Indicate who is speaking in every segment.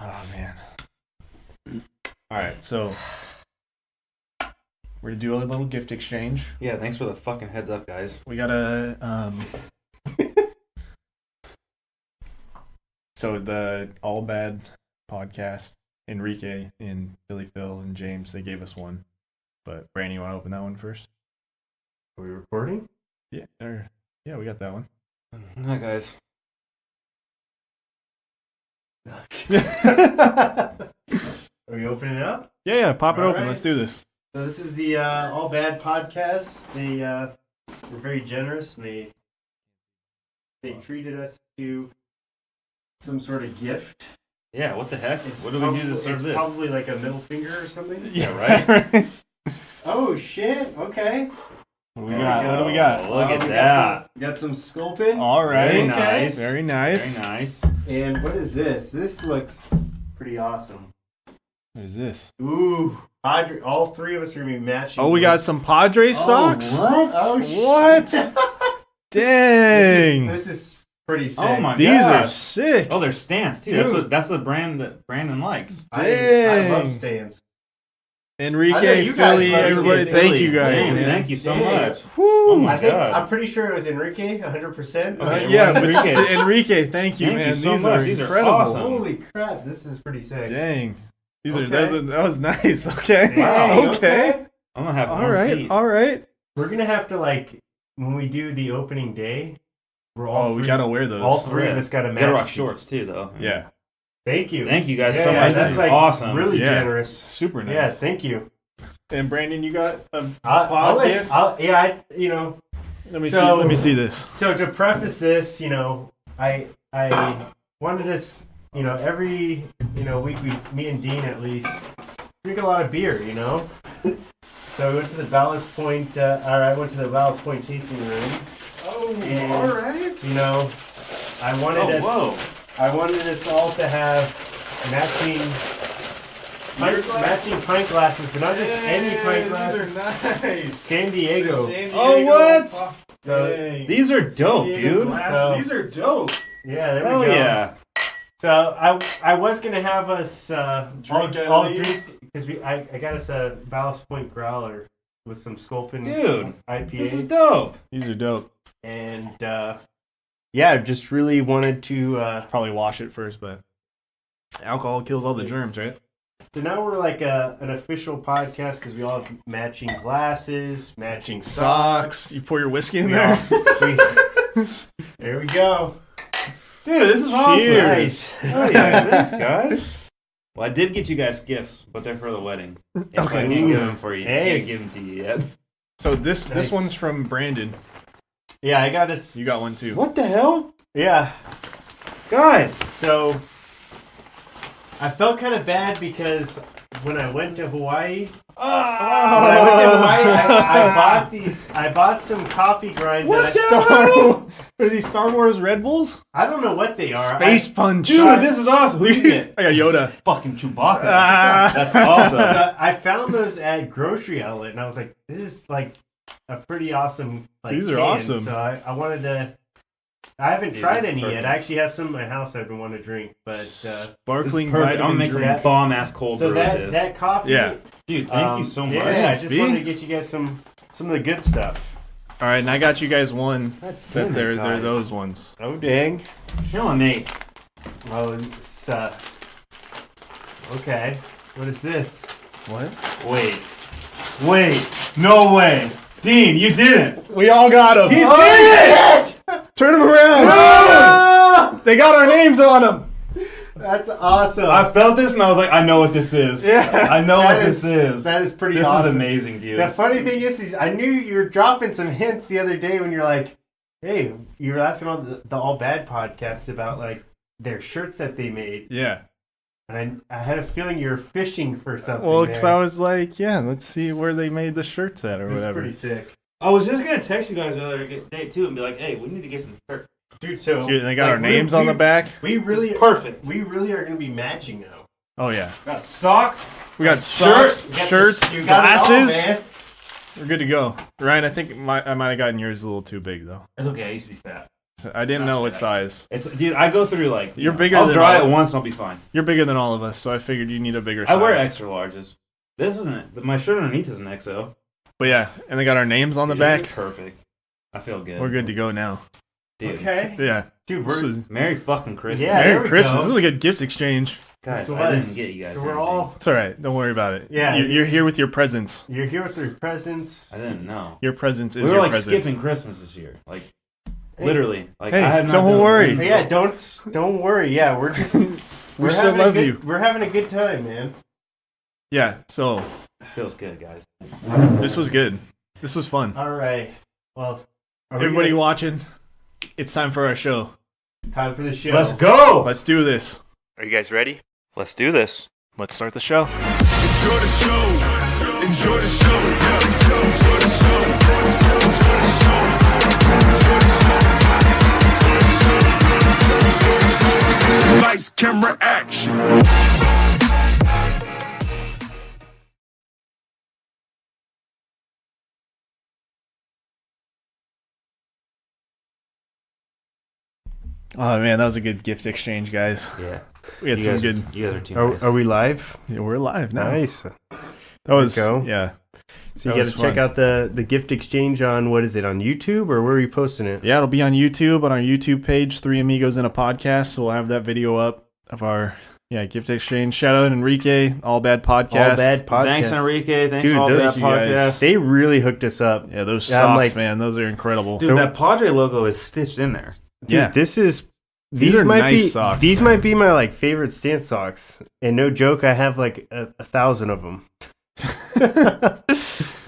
Speaker 1: Oh, man. All right, so we're going to do a little gift exchange.
Speaker 2: Yeah, thanks for the fucking heads up, guys.
Speaker 1: We got to... So the All Bad podcast, Enrique and Billy Phil and James, they gave us one. But Brandon, you want to open that one first?
Speaker 3: Are we recording?
Speaker 1: Yeah, we got that one.
Speaker 2: Hi, guys.
Speaker 3: Are we opening it up?
Speaker 1: Yeah, pop it
Speaker 3: All
Speaker 1: open.
Speaker 3: right.
Speaker 1: Let's do this.
Speaker 3: So this is the All Bad podcast. They were very generous, and they treated us to some sort of gift.
Speaker 2: Yeah, what the heck? What do we do to serve
Speaker 3: it's
Speaker 2: this?
Speaker 3: Probably like a middle finger or something.
Speaker 2: Yeah, right?
Speaker 3: Oh shit! Okay.
Speaker 1: What do we got?
Speaker 2: Oh, look at that.
Speaker 3: Got some sculpin.
Speaker 1: All right.
Speaker 2: Very
Speaker 3: Okay.
Speaker 2: nice.
Speaker 1: Very nice.
Speaker 2: Very nice.
Speaker 3: And what is this? This looks pretty awesome.
Speaker 1: What is this?
Speaker 3: Ooh, Padre. All three of us are gonna be matching.
Speaker 1: Oh, we got some Padres socks?
Speaker 3: What? Oh shit!
Speaker 1: What? Dang.
Speaker 3: This is pretty sick.
Speaker 2: Oh my
Speaker 1: These
Speaker 2: god.
Speaker 1: are sick.
Speaker 2: Oh, they're stance too. That's the brand that Brandon likes.
Speaker 3: I love
Speaker 1: Dang.
Speaker 3: stands. I know
Speaker 1: Enrique,
Speaker 3: you guys
Speaker 1: Philly,
Speaker 3: love
Speaker 1: everybody,
Speaker 3: Philly.
Speaker 1: thank you guys.
Speaker 2: James,
Speaker 1: man.
Speaker 2: thank you so
Speaker 3: Dang.
Speaker 2: much.
Speaker 1: Woo.
Speaker 2: Oh my god.
Speaker 3: I'm pretty sure it was Enrique, 100%.
Speaker 2: Okay,
Speaker 1: Yeah,
Speaker 2: well,
Speaker 1: but
Speaker 2: Enrique.
Speaker 1: Enrique, thank you,
Speaker 2: Thank
Speaker 1: man.
Speaker 2: you so
Speaker 1: These
Speaker 2: much.
Speaker 1: are
Speaker 2: These are
Speaker 1: incredible.
Speaker 2: awesome.
Speaker 3: Holy crap, this is pretty sick.
Speaker 1: Dang. These
Speaker 3: Okay.
Speaker 1: are that was nice. Okay.
Speaker 3: Dang,
Speaker 1: Okay.
Speaker 2: I'm gonna have
Speaker 1: All
Speaker 2: warm
Speaker 1: right.
Speaker 2: feet.
Speaker 1: All right.
Speaker 3: We're going to have to, when we do the opening day,
Speaker 1: We gotta wear those.
Speaker 3: all three
Speaker 2: Yeah.
Speaker 3: of us got to
Speaker 2: You
Speaker 3: match.
Speaker 2: gotta rock
Speaker 3: these.
Speaker 2: shorts too, though.
Speaker 1: Yeah.
Speaker 3: Thank you.
Speaker 2: Thank you guys
Speaker 3: Yeah,
Speaker 2: so much.
Speaker 3: that's
Speaker 2: This is awesome.
Speaker 3: really
Speaker 1: Yeah.
Speaker 3: generous.
Speaker 1: Super nice.
Speaker 3: Yeah, thank you.
Speaker 1: And Brandon, you got a
Speaker 3: I'll
Speaker 1: pod
Speaker 3: let-
Speaker 1: gift? Let me
Speaker 3: So-
Speaker 1: see. Let me see this.
Speaker 3: So to preface this, I wanted us, every, week me and Dean at least drink a lot of beer, So we went to the Ballast Point, I went to the Ballast Point tasting room.
Speaker 1: Oh,
Speaker 3: And-
Speaker 1: all right.
Speaker 3: I wanted
Speaker 2: Oh, whoa.
Speaker 3: I wanted us all to have matching pint glasses, but not just any pint glasses.
Speaker 1: These are nice.
Speaker 3: San Diego.
Speaker 2: Oh, what?
Speaker 3: So
Speaker 1: Dang.
Speaker 2: These are dope,
Speaker 3: Diego
Speaker 2: dude.
Speaker 3: glass.
Speaker 1: Wow,
Speaker 3: So-
Speaker 1: these are dope.
Speaker 3: yeah, there
Speaker 2: Hell
Speaker 3: we go.
Speaker 2: yeah.
Speaker 3: So I was gonna have us
Speaker 1: Drink out
Speaker 3: all
Speaker 1: of these?
Speaker 3: drink because I got us a Ballast Point growler with some Sculpin
Speaker 2: Dude,
Speaker 3: IPA
Speaker 2: This is dope.
Speaker 1: These are dope.
Speaker 3: and yeah, just really wanted to.
Speaker 1: Probably wash it first, but alcohol kills all the germs, right?
Speaker 3: So now we're like an official podcast because we all have matching glasses, matching socks.
Speaker 1: You pour your whiskey in
Speaker 3: We
Speaker 1: there.
Speaker 3: There we go.
Speaker 2: Dude, this is awesome.
Speaker 1: Cheers.
Speaker 3: Nice.
Speaker 2: Oh yeah, thanks guys. Well, I did get you guys gifts, but they're for the wedding. That's why I
Speaker 1: Okay.
Speaker 2: can't give them for you.
Speaker 3: Hey.
Speaker 2: I can't give them to you yet.
Speaker 1: So this
Speaker 3: Nice.
Speaker 1: one's from Brandon.
Speaker 3: Yeah, I got us.
Speaker 1: You got one too.
Speaker 2: What the hell?
Speaker 3: Yeah.
Speaker 2: Guys!
Speaker 3: So I felt kind of bad because when I went to Hawaii, I bought some coffee grinds.
Speaker 2: What
Speaker 3: that
Speaker 2: the hell?
Speaker 1: Are these Star Wars Red Bulls?
Speaker 3: I don't know what they are.
Speaker 1: Space Punch.
Speaker 2: Dude, this is awesome. Who you get?
Speaker 1: I got Yoda.
Speaker 2: Fucking Chewbacca.
Speaker 1: Ah.
Speaker 2: That's awesome.
Speaker 3: I found those at grocery outlet, and I was like, "This is like a pretty awesome."
Speaker 1: These are
Speaker 3: can.
Speaker 1: awesome.
Speaker 3: So I wanted to. I haven't
Speaker 2: Dude,
Speaker 3: tried
Speaker 2: this is
Speaker 3: any
Speaker 2: perfect.
Speaker 3: yet. I actually have some in my house I've been wanting to drink, but
Speaker 1: Sparkling
Speaker 2: Perfect. I'm gonna
Speaker 1: vitamin
Speaker 2: make
Speaker 1: drink.
Speaker 2: some bomb ass cold
Speaker 3: so
Speaker 2: brew with this.
Speaker 3: that coffee.
Speaker 1: Yeah.
Speaker 2: Dude, thank you so much.
Speaker 3: Yeah, I
Speaker 1: Thanks,
Speaker 3: just
Speaker 1: B.
Speaker 3: wanted to get you guys some of the good stuff.
Speaker 1: All right, and I got you guys one.
Speaker 2: God
Speaker 1: That
Speaker 2: damn it,
Speaker 1: they're
Speaker 2: guys.
Speaker 1: those ones.
Speaker 3: Oh dang!
Speaker 2: Killing me.
Speaker 3: Oh, it's okay. What is this?
Speaker 1: What?
Speaker 2: Wait. No way. Dean, you didn't.
Speaker 1: We all got them.
Speaker 2: He did it!
Speaker 1: Turn them around. They got our names on them.
Speaker 3: That's awesome.
Speaker 2: I felt this and I was like, I know what this is.
Speaker 1: Yeah.
Speaker 2: I know
Speaker 3: That
Speaker 2: what this is.
Speaker 3: That is pretty
Speaker 2: This
Speaker 3: awesome.
Speaker 2: is amazing, dude.
Speaker 3: The funny thing is I knew you were dropping some hints the other day when you're like, hey, you were asking on the All Bad podcast about like their shirts that they made,
Speaker 1: Yeah.
Speaker 3: and I had a feeling you were fishing for something.
Speaker 1: Well, because
Speaker 3: there.
Speaker 1: I was like, yeah, let's see where they made the shirts at or
Speaker 3: This is
Speaker 1: whatever.
Speaker 3: pretty sick,
Speaker 2: I was just gonna text you guys the other day too and be like, hey, we need to get some shirts.
Speaker 3: dude. So
Speaker 1: Dude, they got
Speaker 3: like,
Speaker 1: our names on the back.
Speaker 3: We really,
Speaker 2: Perfect.
Speaker 3: we really are going to be matching now.
Speaker 1: Oh yeah.
Speaker 2: Got socks.
Speaker 1: We got socks,
Speaker 3: You got
Speaker 1: shirts,
Speaker 3: you got it all,
Speaker 1: glasses.
Speaker 3: man.
Speaker 1: We're good to go. Ryan, I think I might have gotten yours a little too big though.
Speaker 2: It's okay. I used to be fat.
Speaker 1: I didn't know what size.
Speaker 2: Dude, I go through like
Speaker 1: You're bigger
Speaker 2: I'll
Speaker 1: than
Speaker 2: dry
Speaker 1: all-
Speaker 2: it once and I'll be fine.
Speaker 1: You're bigger than all of us, so I figured you need a bigger size.
Speaker 2: I wear extra larges. This isn't my shirt underneath is an XO.
Speaker 1: But yeah, and they got our names on the
Speaker 2: This is
Speaker 1: back.
Speaker 2: perfect. I feel good.
Speaker 1: We're good to go now.
Speaker 2: Dude.
Speaker 3: Okay.
Speaker 1: Yeah.
Speaker 3: Dude,
Speaker 1: This
Speaker 3: we're
Speaker 1: was-
Speaker 2: Merry fucking Christmas.
Speaker 3: Yeah, there
Speaker 1: Merry
Speaker 3: we
Speaker 1: Christmas.
Speaker 3: go.
Speaker 1: This was a good gift exchange.
Speaker 2: Guys,
Speaker 3: This
Speaker 2: I
Speaker 3: was.
Speaker 2: didn't get you guys.
Speaker 3: So we're
Speaker 2: anything.
Speaker 3: all.
Speaker 1: It's all right. Don't worry about it.
Speaker 3: Yeah.
Speaker 1: You're here with your presents.
Speaker 3: You're here with your presents.
Speaker 2: I didn't know.
Speaker 1: Your presence is
Speaker 2: We were
Speaker 1: your
Speaker 2: like
Speaker 1: present.
Speaker 2: skipping Christmas this year. Like literally. Like
Speaker 1: Hey,
Speaker 2: I had not
Speaker 1: don't
Speaker 2: done
Speaker 1: worry.
Speaker 2: anything.
Speaker 3: Yeah, don't worry. Yeah, we're just.
Speaker 1: We still
Speaker 3: having a
Speaker 1: love
Speaker 3: good-
Speaker 1: you.
Speaker 3: We're having a good time, man.
Speaker 1: Yeah. So
Speaker 2: Feels good, guys.
Speaker 1: this was good. This was fun.
Speaker 3: All right. Well, are we
Speaker 1: Everybody
Speaker 3: gonna-
Speaker 1: watching, it's time for our show.
Speaker 3: time for the show.
Speaker 2: Let's go.
Speaker 1: Let's do this.
Speaker 2: Are you guys ready? Let's do this.
Speaker 1: Let's start the show.
Speaker 4: Enjoy the show. Enjoy the show. Enjoy the show. Lights, camera, action.
Speaker 1: Oh man, that was a good gift exchange, guys.
Speaker 2: Yeah.
Speaker 1: We had
Speaker 2: You
Speaker 1: some
Speaker 2: guys
Speaker 1: good.
Speaker 2: You guys are too
Speaker 3: Are,
Speaker 2: nice.
Speaker 3: are we live?
Speaker 1: Yeah, we're live now.
Speaker 3: Nice.
Speaker 1: That was
Speaker 3: go.
Speaker 1: yeah.
Speaker 3: So
Speaker 1: That
Speaker 3: you
Speaker 1: was
Speaker 3: got to check
Speaker 1: fun.
Speaker 3: out the gift exchange on what is it on YouTube or where are you posting it?
Speaker 1: Yeah, it'll be on YouTube on our YouTube page, Three Amigos in a Podcast. So we'll have that video up of our gift exchange. Shout out Enrique, All Bad Podcast.
Speaker 3: All Bad Podcast.
Speaker 2: Thanks, Enrique. Thanks
Speaker 3: Dude,
Speaker 2: for all
Speaker 3: those-
Speaker 2: that
Speaker 1: Thank you, guys.
Speaker 2: podcast.
Speaker 3: They really hooked us up.
Speaker 1: Yeah, those
Speaker 3: Yeah, I'm
Speaker 1: socks,
Speaker 3: like-
Speaker 1: man, those are incredible.
Speaker 2: Dude, that Padre logo is stitched in there.
Speaker 3: Dude,
Speaker 1: yeah,
Speaker 3: this is
Speaker 1: These
Speaker 3: these
Speaker 1: are
Speaker 3: might
Speaker 1: nice
Speaker 3: be
Speaker 1: socks,
Speaker 3: these
Speaker 1: man.
Speaker 3: might be my like favorite stance socks. And no joke, I have like 1,000 of them.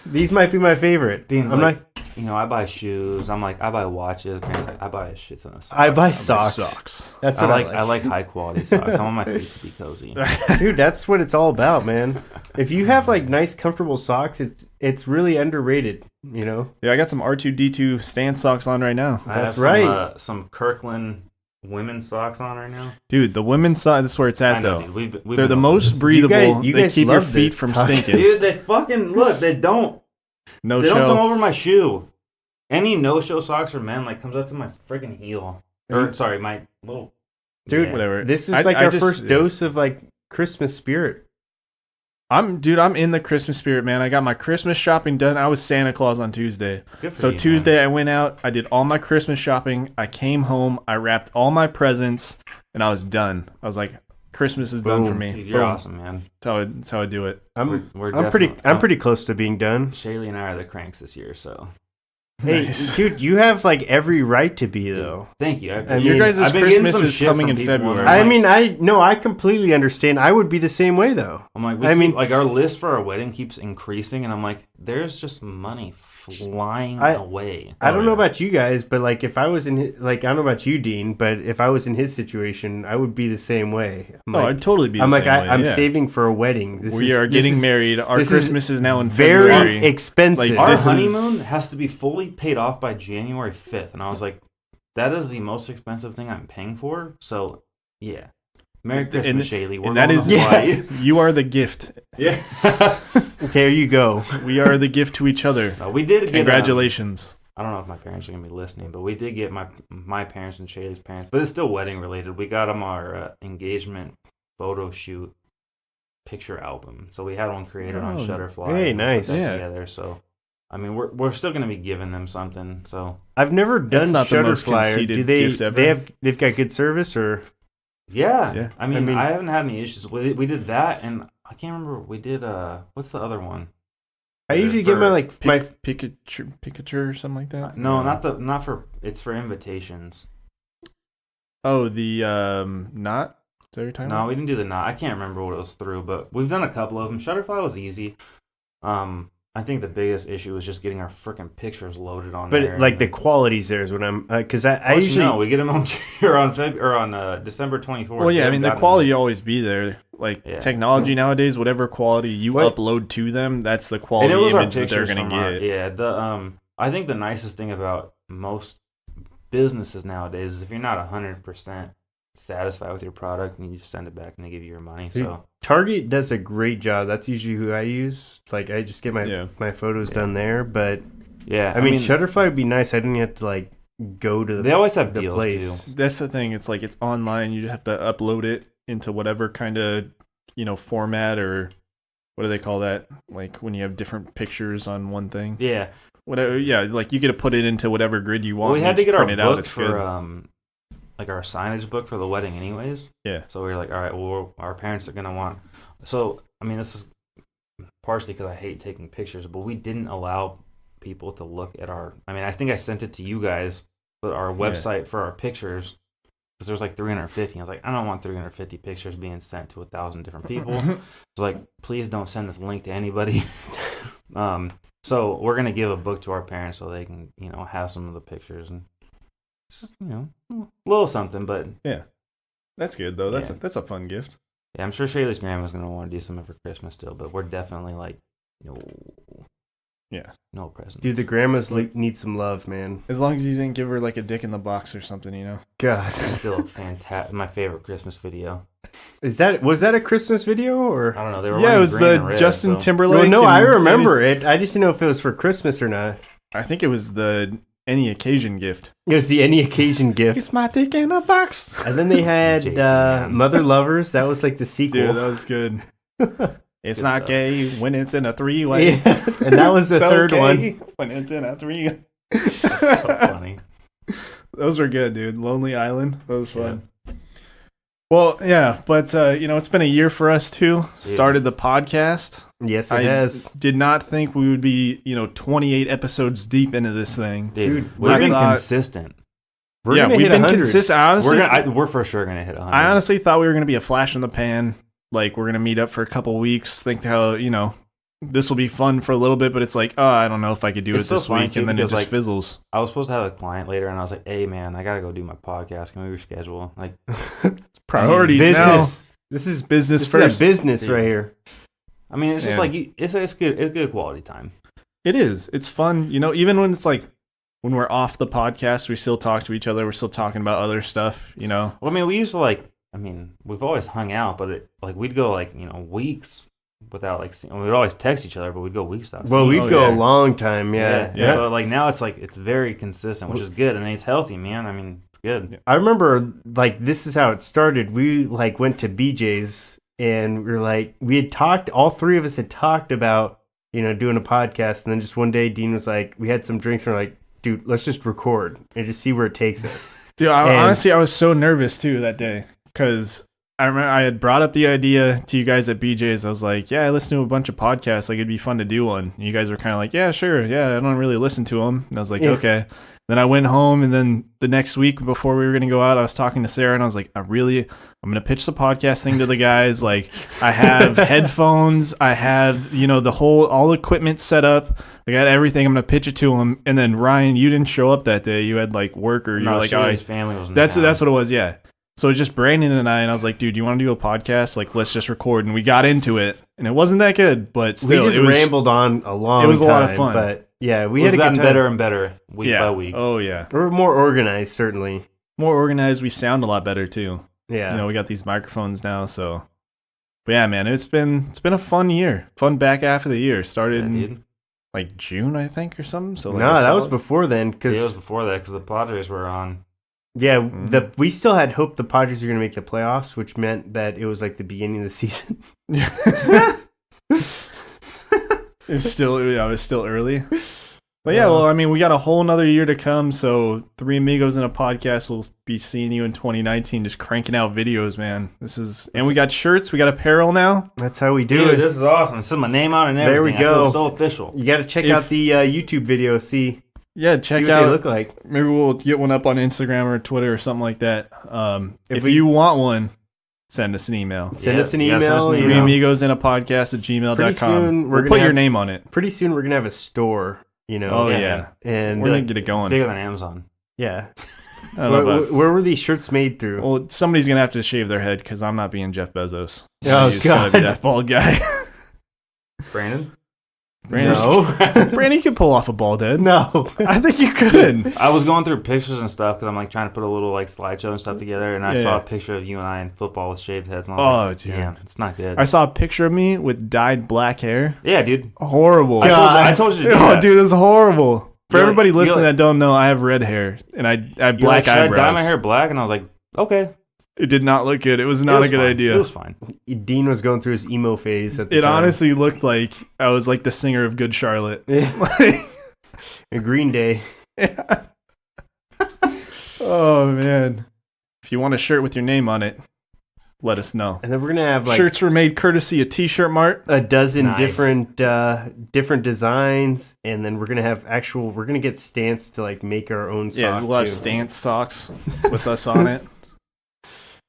Speaker 3: These might be my favorite.
Speaker 2: Dean's
Speaker 3: I'm
Speaker 2: like,
Speaker 3: like,
Speaker 2: I buy shoes. I'm like, I buy watches. Parents like, I buy a shit ton of socks.
Speaker 3: I buy
Speaker 1: Those
Speaker 3: socks.
Speaker 1: socks.
Speaker 3: That's
Speaker 2: I
Speaker 3: what
Speaker 2: like high quality socks. I want my feet to be cozy.
Speaker 3: Dude, that's what it's all about, man. If you have like nice, comfortable socks, it's really underrated. You know,
Speaker 1: Yeah, I got some R2D2 stance socks on right now.
Speaker 2: I have
Speaker 3: That's right.
Speaker 2: Some Kirkland women's socks on right now.
Speaker 1: Dude, the women's side, that's where it's
Speaker 2: I
Speaker 1: at,
Speaker 2: know,
Speaker 1: though.
Speaker 2: dude. We've
Speaker 1: They're
Speaker 2: been
Speaker 1: the
Speaker 2: over
Speaker 1: most
Speaker 2: this.
Speaker 1: breathable.
Speaker 3: you
Speaker 1: They
Speaker 3: guys
Speaker 1: keep your
Speaker 3: love
Speaker 1: feet
Speaker 3: this
Speaker 1: from
Speaker 3: talk.
Speaker 1: stinking.
Speaker 2: Dude, they fucking look. They don't
Speaker 1: No
Speaker 2: come
Speaker 1: show.
Speaker 2: over my shoe. Any no-show socks for men like comes up to my freaking heel. Or sorry, my little
Speaker 3: dude,
Speaker 2: yeah.
Speaker 1: Whatever.
Speaker 3: this is
Speaker 1: I-
Speaker 3: like
Speaker 1: I
Speaker 3: our
Speaker 1: just-
Speaker 3: first dose of like Christmas spirit.
Speaker 1: I'm in the Christmas spirit, man. I got my Christmas shopping done. I was Santa Claus on Tuesday.
Speaker 2: Good for
Speaker 1: So
Speaker 2: you,
Speaker 1: Tuesday
Speaker 2: man.
Speaker 1: I went out, I did all my Christmas shopping, I came home, I wrapped all my presents, and I was done. I was like, Christmas is done for
Speaker 3: Boom.
Speaker 1: me.
Speaker 2: Dude, you're
Speaker 1: Boom.
Speaker 2: awesome, man.
Speaker 1: That's how I do it.
Speaker 2: We're
Speaker 3: I'm pretty close to being done.
Speaker 2: Shaylee and I are the cranks this year, so
Speaker 3: Hey,
Speaker 1: Nice.
Speaker 3: dude, you have like every right to be though.
Speaker 2: thank you.
Speaker 3: I
Speaker 1: Your
Speaker 3: mean,
Speaker 1: guys'
Speaker 2: I've been getting
Speaker 1: Christmas
Speaker 2: some
Speaker 1: is
Speaker 2: shit
Speaker 1: coming
Speaker 2: from
Speaker 1: in
Speaker 2: people, and
Speaker 1: February.
Speaker 2: I'm
Speaker 3: I
Speaker 2: like-
Speaker 3: mean, I completely understand. I would be the same way though.
Speaker 2: I'm like,
Speaker 3: I mean-
Speaker 2: like our list for our wedding keeps increasing, and I'm like, there's just money flying away.
Speaker 3: I don't know
Speaker 1: yeah.
Speaker 3: about you guys, but like if I was in his, like I don't know about you, Dean, but if I was in his situation, I would be the same way. I'm
Speaker 1: Oh,
Speaker 3: like,
Speaker 1: I'd totally be the
Speaker 3: I'm like
Speaker 1: same way,
Speaker 3: I'm
Speaker 1: yeah.
Speaker 3: saving for a wedding.
Speaker 1: We are getting married. Our
Speaker 3: this is
Speaker 1: Christmas is now in
Speaker 3: very
Speaker 1: February.
Speaker 3: expensive.
Speaker 1: Like,
Speaker 2: Our
Speaker 1: this is-
Speaker 2: honeymoon has to be fully paid off by January 5th, and I was like, that is the most expensive thing I'm paying for. So, yeah. Merry Christmas, Shaylee. We're
Speaker 1: and that
Speaker 2: going
Speaker 1: is
Speaker 2: to Hawaii.
Speaker 1: You are the gift.
Speaker 2: Yeah.
Speaker 3: Okay, here you go.
Speaker 1: We are the gift to each other.
Speaker 2: We did get
Speaker 1: Congratulations.
Speaker 2: I don't know if my parents are gonna be listening, but we did get my parents and Shaylee's parents, but it's still wedding related. We got them our engagement photo shoot picture album, so we had one created on
Speaker 1: Oh,
Speaker 2: Shutterfly.
Speaker 3: hey,
Speaker 2: and we put
Speaker 3: nice.
Speaker 2: that
Speaker 1: Yeah.
Speaker 2: Together, so I mean, we're still gonna be giving them something. So
Speaker 3: I've never done
Speaker 1: not the most
Speaker 3: Shutterfly.
Speaker 1: conceited
Speaker 3: Do they?
Speaker 1: gift ever.
Speaker 3: They've got good service or?
Speaker 2: yeah,
Speaker 1: Yeah.
Speaker 2: I mean,
Speaker 3: mean-
Speaker 2: I haven't had any issues. We did that, and I can't remember. We did what's the other one?
Speaker 3: I usually get my like my
Speaker 1: Pikachu or something like that.
Speaker 2: No, not for. It's for invitations.
Speaker 1: Oh, the knot. Is that what you're talking
Speaker 2: No,
Speaker 1: about?
Speaker 2: we didn't do the knot. I can't remember what it was through, but we've done a couple of them. Shutterfly was easy. I think the biggest issue was just getting our freaking pictures loaded on there.
Speaker 3: but like the qualities there is what I'm because I
Speaker 2: Usually
Speaker 3: usually
Speaker 2: no, we get them on here on December 24th.
Speaker 1: Well, yeah, I mean, the quality will always be there. Like,
Speaker 2: Yeah.
Speaker 1: technology nowadays, whatever quality you
Speaker 3: What?
Speaker 1: upload to them, that's the
Speaker 2: And
Speaker 1: quality
Speaker 2: it was our
Speaker 1: image that they're
Speaker 2: pictures
Speaker 1: going to
Speaker 2: from our,
Speaker 1: get.
Speaker 2: yeah. I think the nicest thing about most businesses nowadays is if you're not 100% satisfied with your product, and you just send it back and they give you your money.
Speaker 3: Dude,
Speaker 2: So
Speaker 3: Target does a great job. That's usually who I use. Like I just get my
Speaker 1: Yeah.
Speaker 3: my photos done there. But
Speaker 2: yeah,
Speaker 3: I mean, Shutterfly would be nice. I didn't have to like go to
Speaker 2: They always have
Speaker 3: the
Speaker 2: deals
Speaker 3: place.
Speaker 2: too.
Speaker 1: That's the thing. It's like it's online. You have to upload it into whatever kind of format, or what do they call that? Like when you have different pictures on one thing.
Speaker 2: Yeah.
Speaker 1: Whatever. Yeah, like you get to put it into whatever grid you want.
Speaker 2: Well, we had to get our
Speaker 1: print it out.
Speaker 2: book
Speaker 1: It's
Speaker 2: for
Speaker 1: good.
Speaker 2: like our signage book for the wedding, anyways.
Speaker 1: Yeah.
Speaker 2: So we were like, all right, well, our parents are gonna want. So I mean, this is partially because I hate taking pictures, but we didn't allow people to look at our. I mean, I think I sent it to you guys, but our website for our pictures, because there's like 350. I was like, I don't want 350 pictures being sent to 1,000 different people. So like, please don't send this link to anybody. So we're gonna give a book to our parents so they can, have some of the pictures, and it's just, a little something. But
Speaker 1: Yeah, that's good though.
Speaker 2: Yeah.
Speaker 1: That's a fun gift.
Speaker 2: yeah, I'm sure Shayla's grandma's gonna want to do something for Christmas still. But we're definitely like,
Speaker 1: Yeah.
Speaker 2: no presents.
Speaker 3: Dude, the grandmas need some love, man.
Speaker 1: As long as you didn't give her like a dick in the box or something,
Speaker 3: God.
Speaker 2: Still a fantastic. My favorite Christmas video.
Speaker 3: Was that a Christmas video or?
Speaker 2: I don't know. They were
Speaker 1: Yeah, it
Speaker 2: wearing
Speaker 1: was
Speaker 2: green
Speaker 1: the
Speaker 2: and red,
Speaker 1: Justin
Speaker 2: so.
Speaker 1: Timberlake.
Speaker 3: No, I
Speaker 1: and
Speaker 3: remember it. I just didn't know if it was for Christmas or not.
Speaker 1: I think it was the any occasion gift.
Speaker 3: It was the any occasion gift.
Speaker 1: It's my dick in a box.
Speaker 3: And then they had
Speaker 2: JT, man.
Speaker 3: Mother Lovers. That was like the sequel.
Speaker 1: Dude, that was good. It's
Speaker 2: good
Speaker 1: not
Speaker 2: stuff.
Speaker 1: gay when it's in a three-way.
Speaker 3: Yeah, and that was the
Speaker 1: It's
Speaker 3: third
Speaker 1: okay
Speaker 3: one.
Speaker 1: when it's in a three.
Speaker 2: That's so funny.
Speaker 1: Those were good, dude. Lonely Island. That was fun. Well, yeah, but it's been a year for us too.
Speaker 2: Dude.
Speaker 1: Started the podcast.
Speaker 3: Yes, it
Speaker 1: I
Speaker 3: has.
Speaker 1: did not think we would be, 28 episodes deep into this thing.
Speaker 2: Dude,
Speaker 3: Dude,
Speaker 2: we've been
Speaker 1: I thought-
Speaker 2: consistent.
Speaker 3: We're
Speaker 1: yeah,
Speaker 3: gonna
Speaker 1: we've
Speaker 3: hit
Speaker 1: been
Speaker 3: 100.
Speaker 1: consistent. Honestly,
Speaker 2: We're for sure gonna hit 100.
Speaker 1: I honestly thought we were going to be a flash in the pan. Like, we're going to meet up for a couple weeks, think how, this will be fun for a little bit, but it's like, oh, I don't know if I could do
Speaker 2: It's
Speaker 1: it
Speaker 2: so
Speaker 1: this
Speaker 2: funny,
Speaker 1: week,
Speaker 2: too,
Speaker 1: and then it
Speaker 2: because,
Speaker 1: just
Speaker 2: like,
Speaker 1: fizzles.
Speaker 2: I was supposed to have a client later, and I was like, "Hey, man, I gotta go do my podcast. Can we reschedule?" Like,
Speaker 1: Priorities now.
Speaker 3: business. This is
Speaker 1: Business
Speaker 3: this
Speaker 1: first.
Speaker 3: is a business
Speaker 2: Dude.
Speaker 3: right here.
Speaker 2: I mean, it's just
Speaker 1: Yeah.
Speaker 2: like it's good. It's good quality time.
Speaker 1: It is. It's fun. Even when it's like, when we're off the podcast, we still talk to each other. We're still talking about other stuff,
Speaker 2: Well, I mean, we used to we've always hung out, but we'd go weeks without we'd always text each other, but we'd go weeks without.
Speaker 3: Well,
Speaker 2: seeing
Speaker 3: we'd
Speaker 2: each
Speaker 3: go
Speaker 2: other.
Speaker 3: a long time, yeah.
Speaker 1: Yeah.
Speaker 2: So now it's it's very consistent, which is good, and it's healthy, man. I mean, it's good.
Speaker 3: I remember this is how it started. We went to BJ's and we had talked, all three of us had talked about, doing a podcast, and then just one day Dean was like, we had some drinks and we're like, dude, let's just record and just see where it takes us.
Speaker 1: Dude,
Speaker 3: And-
Speaker 1: honestly, I was so nervous too that day because I remember I had brought up the idea to you guys at BJ's. I was like, yeah, I listen to a bunch of podcasts. Like, it'd be fun to do one. And you guys were kind of like, yeah, sure. Yeah, I don't really listen to them. And I was like,
Speaker 3: Yeah.
Speaker 1: okay. Then I went home, and then the next week before we were going to go out, I was talking to Sarah, and I was like, I'm going to pitch the podcast thing to the guys. Like, I have headphones. I have, all the equipment set up. I got everything. I'm going to pitch it to them. And then, Ryan, you didn't show up that day. You had work, or you were like,
Speaker 2: Shayla's family was in
Speaker 1: that's
Speaker 2: town.
Speaker 1: what it was, yeah. So it was just Brandon and I was like, dude, you want to do a podcast? Like, let's just record. And we got into it, and it wasn't that good, but still,
Speaker 3: we just
Speaker 1: it was
Speaker 3: rambled on a long time.
Speaker 1: it was a lot of fun.
Speaker 3: But yeah, we
Speaker 2: We've
Speaker 3: had a good
Speaker 2: gotten
Speaker 3: time.
Speaker 2: better and better week
Speaker 1: yeah.
Speaker 2: by week.
Speaker 1: Oh yeah,
Speaker 3: We're more organized, certainly.
Speaker 1: more organized. We sound a lot better too.
Speaker 3: Yeah.
Speaker 1: We got these microphones now, so. But yeah, man, it's been a fun year, fun back half of the year. Started
Speaker 2: Yeah,
Speaker 1: in
Speaker 2: dude.
Speaker 1: June, I think, or something. So
Speaker 3: No, that was before then,
Speaker 2: Yeah, it was
Speaker 3: because
Speaker 2: before that because the Padres were on.
Speaker 3: we still had hope the Padres were going to make the playoffs, which meant that it was the beginning of the season.
Speaker 1: It was still early. But yeah, well, I mean, we got a whole nother year to come. So 3 Amigos in a podcast will be seeing you in 2019, just cranking out videos, man. And we got shirts, we got apparel now.
Speaker 3: That's how we do
Speaker 2: Dude,
Speaker 3: it.
Speaker 2: this is awesome. It says my name on it and everything.
Speaker 3: There we
Speaker 2: I
Speaker 3: go.
Speaker 2: feel so official.
Speaker 3: You got to check
Speaker 1: If-
Speaker 3: out the YouTube video, see
Speaker 1: Yeah, check
Speaker 3: what they
Speaker 1: out.
Speaker 3: look like.
Speaker 1: Maybe we'll get one up on Instagram or Twitter or something like that. If
Speaker 3: we-
Speaker 1: you want one, send us an email.
Speaker 3: Send us an
Speaker 2: you gotta send us
Speaker 3: email.
Speaker 2: an
Speaker 3: you
Speaker 1: Three
Speaker 3: know.
Speaker 1: Amigos in a podcast at gmail.com.
Speaker 3: Pretty soon, we're
Speaker 1: we'll
Speaker 3: gonna
Speaker 1: put your
Speaker 3: have-
Speaker 1: name on it.
Speaker 3: Pretty soon we're going to have a store,
Speaker 1: Oh,
Speaker 2: yeah,
Speaker 1: yeah.
Speaker 2: man.
Speaker 3: And
Speaker 1: We're going to get it going.
Speaker 2: Bigger than Amazon.
Speaker 3: yeah.
Speaker 1: I don't know
Speaker 3: Where,
Speaker 1: about-
Speaker 3: where were these shirts made through?
Speaker 1: well, somebody's going to have to shave their head because I'm not being Jeff Bezos.
Speaker 3: Oh,
Speaker 1: He's gotta be
Speaker 3: God.
Speaker 1: that bald guy.
Speaker 2: Brandon?
Speaker 1: Brandon,
Speaker 3: No.
Speaker 1: Brandon, you could pull off a bald head.
Speaker 3: No.
Speaker 1: I think you could.
Speaker 2: I was going through pictures and stuff because I'm trying to put a little slideshow and stuff together, and I
Speaker 1: Yeah,
Speaker 2: saw
Speaker 1: yeah.
Speaker 2: a picture of you and I in football with shaved heads, and I was
Speaker 1: Oh,
Speaker 2: like,
Speaker 1: dude.
Speaker 2: damn, it's not good.
Speaker 1: I saw a picture of me with dyed black hair.
Speaker 2: Yeah, dude.
Speaker 1: Horrible.
Speaker 2: I told you to do
Speaker 1: Oh,
Speaker 2: that.
Speaker 1: dude, it was horrible. For
Speaker 2: You're
Speaker 1: everybody
Speaker 2: like-
Speaker 1: listening
Speaker 2: you're
Speaker 1: that don't know, I have red hair and I have black
Speaker 2: Should I
Speaker 1: eyebrows.
Speaker 2: dye my hair black? And I was like, okay.
Speaker 1: It did not look good. It was
Speaker 2: It
Speaker 1: not
Speaker 2: was
Speaker 1: a good
Speaker 2: fine.
Speaker 1: idea.
Speaker 2: It was fine.
Speaker 3: Dean was going through his emo phase at the
Speaker 1: It
Speaker 3: time.
Speaker 1: honestly looked like I was like the singer of Good Charlotte.
Speaker 3: A Green Day.
Speaker 1: Yeah. Oh man. If you want a shirt with your name on it, let us know.
Speaker 3: And then we're gonna have like
Speaker 1: Shirts were made courtesy of T-Shirt Mart.
Speaker 3: a dozen
Speaker 2: Nice.
Speaker 3: different designs, and then we're gonna get Stance to like make our own sock.
Speaker 1: Yeah, we'll have
Speaker 3: too.
Speaker 1: Stance socks with us on it.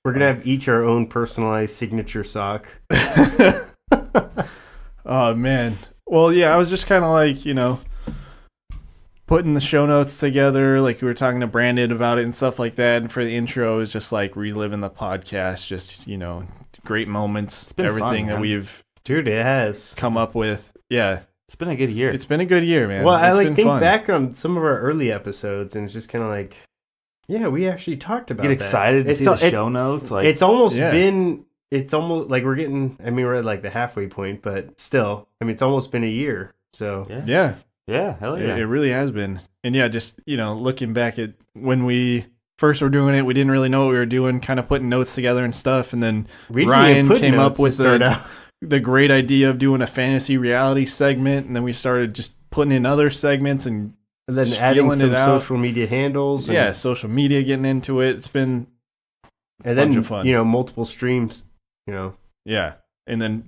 Speaker 3: We're gonna have each our own personalized signature sock.
Speaker 1: Oh man. Well, yeah, I was just kind of like, putting the show notes together, like we were talking to Brandon about it and stuff like that. And for the intro, it was just like reliving the podcast, just great moments,
Speaker 2: It's been
Speaker 1: everything
Speaker 2: fun,
Speaker 1: that
Speaker 2: man.
Speaker 1: we've
Speaker 3: Dude, it has.
Speaker 1: come up with. Yeah,
Speaker 2: It's been a good year.
Speaker 1: it's been a good year, man.
Speaker 3: Well, I
Speaker 1: It's
Speaker 3: like
Speaker 1: been
Speaker 3: think
Speaker 1: fun.
Speaker 3: back on some of our early episodes, and it's just kind of like, yeah, we actually talked about
Speaker 2: Get
Speaker 3: that.
Speaker 2: excited to
Speaker 3: It's
Speaker 2: see the
Speaker 3: it-
Speaker 2: show notes. Like,
Speaker 3: It's almost
Speaker 1: Yeah.
Speaker 3: been. It's almost like we're getting. I mean, we're at like the halfway point, but still, I mean, it's almost been a year. So
Speaker 2: yeah,
Speaker 1: Yeah,
Speaker 2: hell
Speaker 1: it,
Speaker 2: yeah.
Speaker 1: it really has been. And yeah, just looking back at when we first were doing it, we didn't really know what we were doing, kind of putting notes together and stuff. And then
Speaker 3: we didn't
Speaker 1: Ryan
Speaker 3: even put
Speaker 1: came
Speaker 3: notes
Speaker 1: up
Speaker 3: to
Speaker 1: with
Speaker 3: start out.
Speaker 1: the great idea of doing a fantasy reality segment, and then we started just putting in other segments and
Speaker 3: And then
Speaker 1: just
Speaker 3: adding
Speaker 1: feeling
Speaker 3: some
Speaker 1: it out.
Speaker 3: social media handles. And,
Speaker 1: yeah, social media getting into it. It's been
Speaker 3: and
Speaker 1: bunch
Speaker 3: then
Speaker 1: of fun.
Speaker 3: multiple streams.
Speaker 1: yeah, and then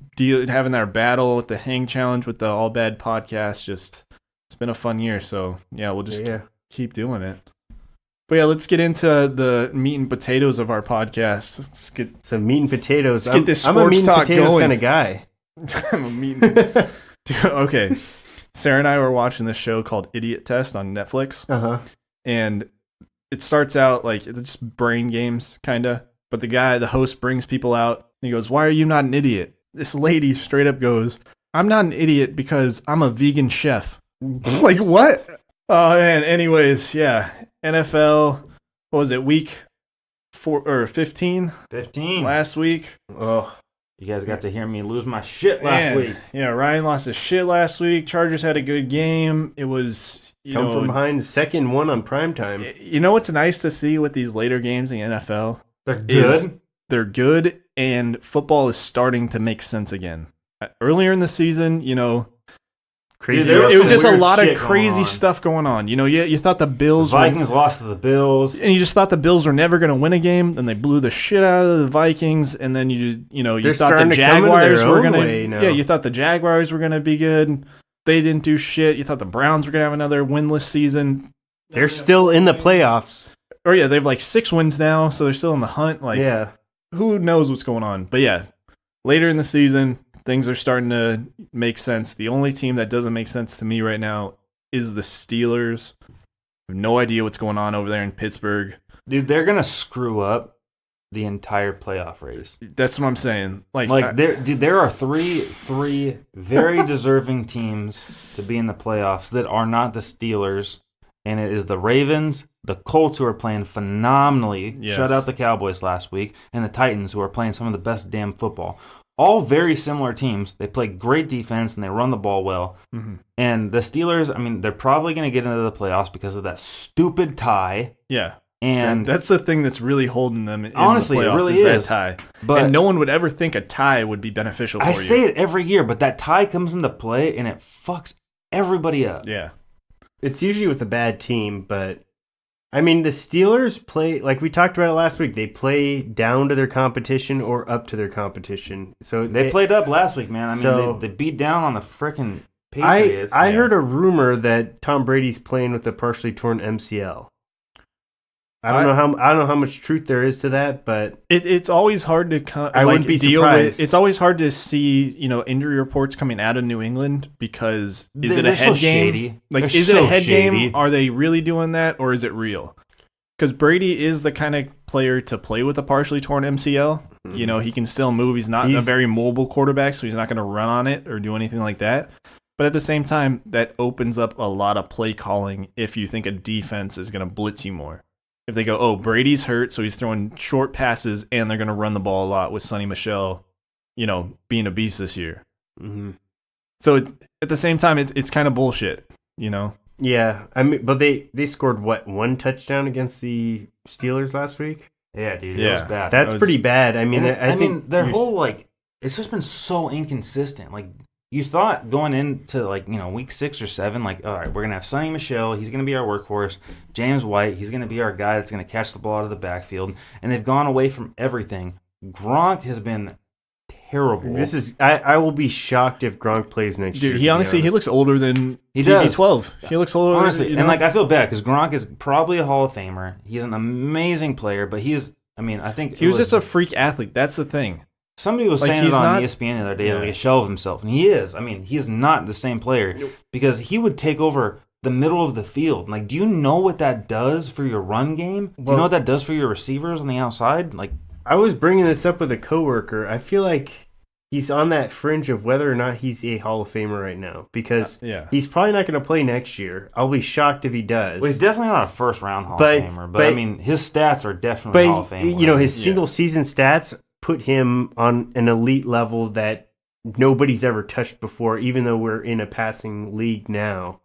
Speaker 1: having our battle with the Hang Challenge with the All Bad podcast. Just it's been a fun year. So yeah, we'll just
Speaker 3: Yeah.
Speaker 1: keep doing it. But yeah, let's get into the meat and potatoes of our podcast. Let's get
Speaker 3: Some meat and potatoes.
Speaker 1: Let's get this
Speaker 3: I'm a
Speaker 1: sports
Speaker 3: meat and
Speaker 1: talk
Speaker 3: potatoes
Speaker 1: going.
Speaker 3: kind of guy.
Speaker 1: I'm a meat and Dude, okay. Sarah and I were watching this show called Idiot Test on Netflix,
Speaker 3: Uh-huh.
Speaker 1: and it starts out like it's just brain games, kind of. But the host brings people out, and he goes, "Why are you not an idiot?" This lady straight up goes, "I'm not an idiot because I'm a vegan chef." Like, what? Oh, man. Anyways, yeah. NFL, what was it, week 15
Speaker 2: 15.
Speaker 1: last week?
Speaker 3: Oh,
Speaker 2: You guys got to hear me lose my shit last
Speaker 1: Man,
Speaker 2: week.
Speaker 1: Yeah, Ryan lost his shit last week. Chargers had a good game. It was,
Speaker 3: come from behind, the second one on primetime.
Speaker 1: You know what's nice to see with these later games in the NFL?
Speaker 2: They're
Speaker 1: Is
Speaker 2: good.
Speaker 1: they're good, and football is starting to make sense again. Earlier in the season,
Speaker 3: Crazy.
Speaker 2: Dude, there
Speaker 1: it was
Speaker 2: some
Speaker 1: just a
Speaker 2: weird
Speaker 1: lot of
Speaker 2: shit going
Speaker 1: crazy
Speaker 2: on.
Speaker 1: stuff going on. You thought the
Speaker 2: The
Speaker 1: Bills were,
Speaker 2: Vikings lost to the Bills.
Speaker 1: and you just thought the Bills were never going to win a game. Then they blew the shit out of the Vikings, and then you
Speaker 3: They're
Speaker 1: thought the
Speaker 3: starting to come into
Speaker 1: Jaguars
Speaker 3: their
Speaker 1: were
Speaker 3: own
Speaker 1: going
Speaker 3: way
Speaker 1: to
Speaker 3: now.
Speaker 1: yeah, you thought the Jaguars were going to be good. They didn't do shit. You thought the Browns were going to have another winless season.
Speaker 3: They're still in the playoffs.
Speaker 1: Or yeah, they have like 6 wins now, so they're still in the hunt. Like,
Speaker 3: Yeah.
Speaker 1: who knows what's going on? But yeah, later in the season, things are starting to make sense. The only team that doesn't make sense to me right now is the Steelers. I have no idea what's going on over there in Pittsburgh.
Speaker 2: Dude, they're going to screw up the entire playoff race.
Speaker 1: That's what I'm saying.
Speaker 2: There are three very deserving teams to be in the playoffs that are not the Steelers, and it is the Ravens, the Colts, who are playing phenomenally,
Speaker 1: Yes.
Speaker 2: shut out the Cowboys last week, and the Titans, who are playing some of the best damn football. All very similar teams. They play great defense and they run the ball well.
Speaker 1: Mhm.
Speaker 2: And the Steelers, I mean, they're probably going to get into the playoffs because of that stupid tie.
Speaker 1: Yeah.
Speaker 2: And
Speaker 1: That's the thing that's really holding them in
Speaker 2: Honestly,
Speaker 1: the
Speaker 2: it
Speaker 1: playoffs
Speaker 2: really
Speaker 1: is
Speaker 2: is.
Speaker 1: that tie.
Speaker 2: But
Speaker 1: And no one would ever think a tie would be beneficial for
Speaker 2: I
Speaker 1: you.
Speaker 2: say it every year, but that tie comes into play and it fucks everybody up.
Speaker 1: Yeah.
Speaker 3: It's usually with a bad team, but I mean, the Steelers play, like we talked about it last week, they play down to their competition or up to their competition. So
Speaker 2: They played up last week, man. I mean,
Speaker 3: So-
Speaker 2: they beat down on the frickin' Patriots.
Speaker 3: I heard a rumor that Tom Brady's playing with a partially torn MCL. I don't know how much truth there is to that, but
Speaker 1: It's always hard to
Speaker 3: I wouldn't be
Speaker 1: deal
Speaker 3: surprised.
Speaker 1: with. It's always hard to see injury reports coming out of New England because is it a
Speaker 2: They're so
Speaker 1: head game?
Speaker 2: shady.
Speaker 1: Like,
Speaker 2: They're
Speaker 1: is it a
Speaker 2: so
Speaker 1: head
Speaker 2: shady.
Speaker 1: game? Are they really doing that, or is it real? Because Brady is the kind of player to play with a partially torn MCL. He can still move. He's not a
Speaker 3: He's-
Speaker 1: very mobile quarterback, so he's not going to run on it or do anything like that. But at the same time, that opens up a lot of play calling if you think a defense is going to blitz you more. If they go, oh, Brady's hurt, so he's throwing short passes, and they're going to run the ball a lot with Sonny Michel, being a beast this year.
Speaker 3: Mhm.
Speaker 1: So at the same time, it's kind of bullshit,
Speaker 3: Yeah, I mean, but they scored one touchdown against the Steelers last week.
Speaker 2: Yeah, dude, it
Speaker 1: Yeah.
Speaker 2: was bad.
Speaker 3: That's pretty bad. I mean,
Speaker 2: And
Speaker 3: I think
Speaker 2: their whole it's just been so inconsistent. Like you thought going into week 6 or 7, like, all right, we're gonna have Sonny Michel, he's gonna be our workhorse. James White, he's gonna be our guy that's gonna catch the ball out of the backfield. And they've gone away from everything. Gronk has been terrible.
Speaker 3: I will be shocked if Gronk plays next year.
Speaker 1: Dude, he honestly he looks older than
Speaker 2: He does.
Speaker 1: TB12. He looks older.
Speaker 2: Honestly,
Speaker 1: you
Speaker 2: and
Speaker 1: know?
Speaker 2: I feel bad because Gronk is probably a Hall of Famer. He's an amazing player, but I think
Speaker 1: he was just a freak athlete. That's the thing.
Speaker 2: somebody was
Speaker 1: like,
Speaker 2: saying
Speaker 1: he's
Speaker 2: it on
Speaker 1: not-
Speaker 2: ESPN the other day,
Speaker 1: Yeah.
Speaker 2: like a shell of himself, and he is. I mean, he is not the same player because he would take over the middle of the field. Like, do you know what that does for your run game? Do you know what that does for your receivers on the outside? Like,
Speaker 3: I was bringing this up with a coworker. I feel like he's on that fringe of whether or not he's a Hall of Famer right now because
Speaker 1: Yeah.
Speaker 3: he's probably not going to play next year. I'll be shocked if he does.
Speaker 2: well, he's definitely not a first round Hall
Speaker 3: But-
Speaker 2: of Famer, but I
Speaker 3: but-
Speaker 2: mean, his stats are definitely Hall of
Speaker 3: But
Speaker 2: Fame.
Speaker 3: you know, his
Speaker 1: Yeah.
Speaker 3: single season stats put him on an elite level that nobody's ever touched before, even though we're in a passing league now.